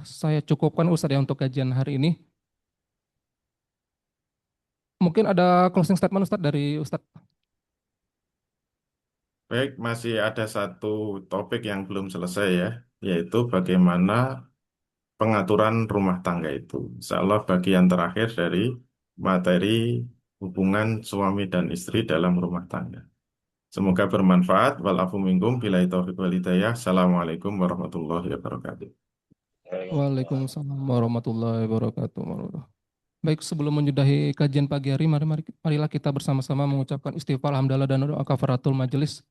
saya cukupkan Ustadz ya untuk kajian hari ini. Mungkin ada closing statement Ustadz dari Ustadz. Baik, masih ada satu topik yang belum selesai ya, yaitu bagaimana pengaturan rumah tangga itu. Insya Allah bagian terakhir dari materi hubungan suami dan istri dalam rumah tangga. Semoga bermanfaat. Walafu minkum billahi taufiq wal hidayah. Assalamualaikum warahmatullahi wabarakatuh. Waalaikumsalam warahmatullahi wabarakatuh. Baik, sebelum menyudahi kajian pagi hari, marilah kita bersama-sama mengucapkan istighfar, hamdalah dan doa kafaratul majelis.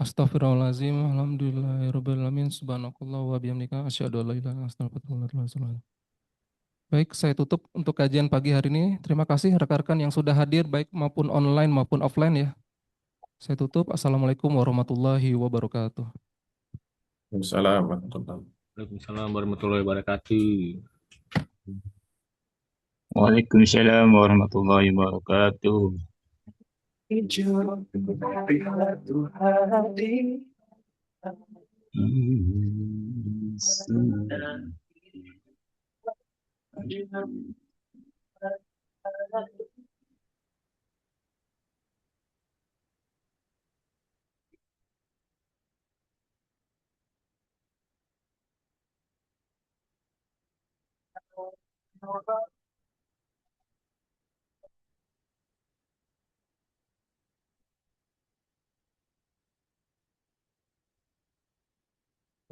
Astaghfirullahaladzim, alhamdulillahirrahmanirrahim, subhanakallah wa bihamdika, asyhadu an la ilaha illa anta, astaghfiruka wa atubu ilaik. Baik, saya tutup untuk kajian pagi hari ini. Terima kasih rekan-rekan yang sudah hadir, baik maupun online maupun offline ya. Saya tutup, Assalamualaikum warahmatullahi wabarakatuh. Wassalamualaikum warahmatullahi wabarakatuh. Waalaikumsalam warahmatullahi wabarakatuh. Waalaikumsalam warahmatullahi wabarakatuh.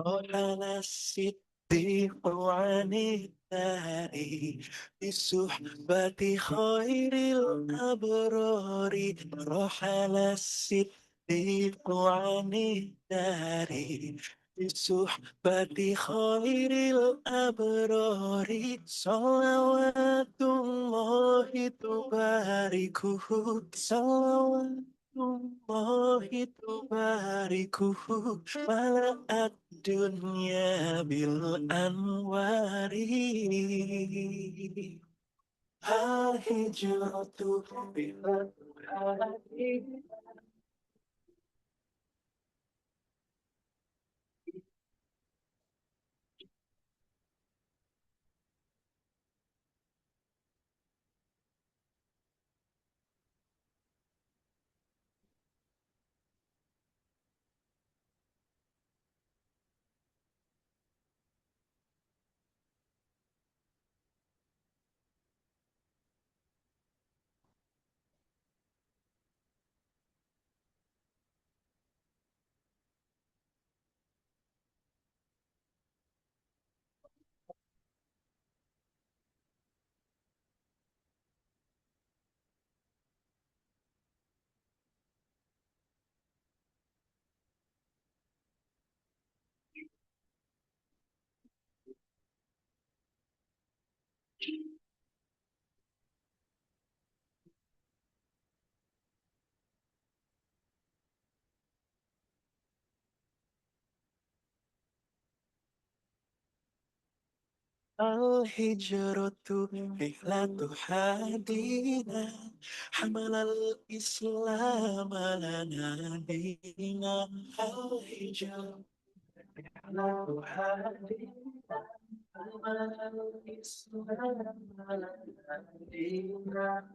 على الصديق عن الثري بصحبة خير الأبرار رحل الصديق عن الثري بصحبة خير الأبرار صلوات الله تباركه صلوات الله تباركه ملأت الدنيا بالأنوار الهجرة بالأنوار الهجرة رحلة حدينا حمل الإسلام لنا دينا الهجرة رحلة حدينا حمل الإسلام لنا دينا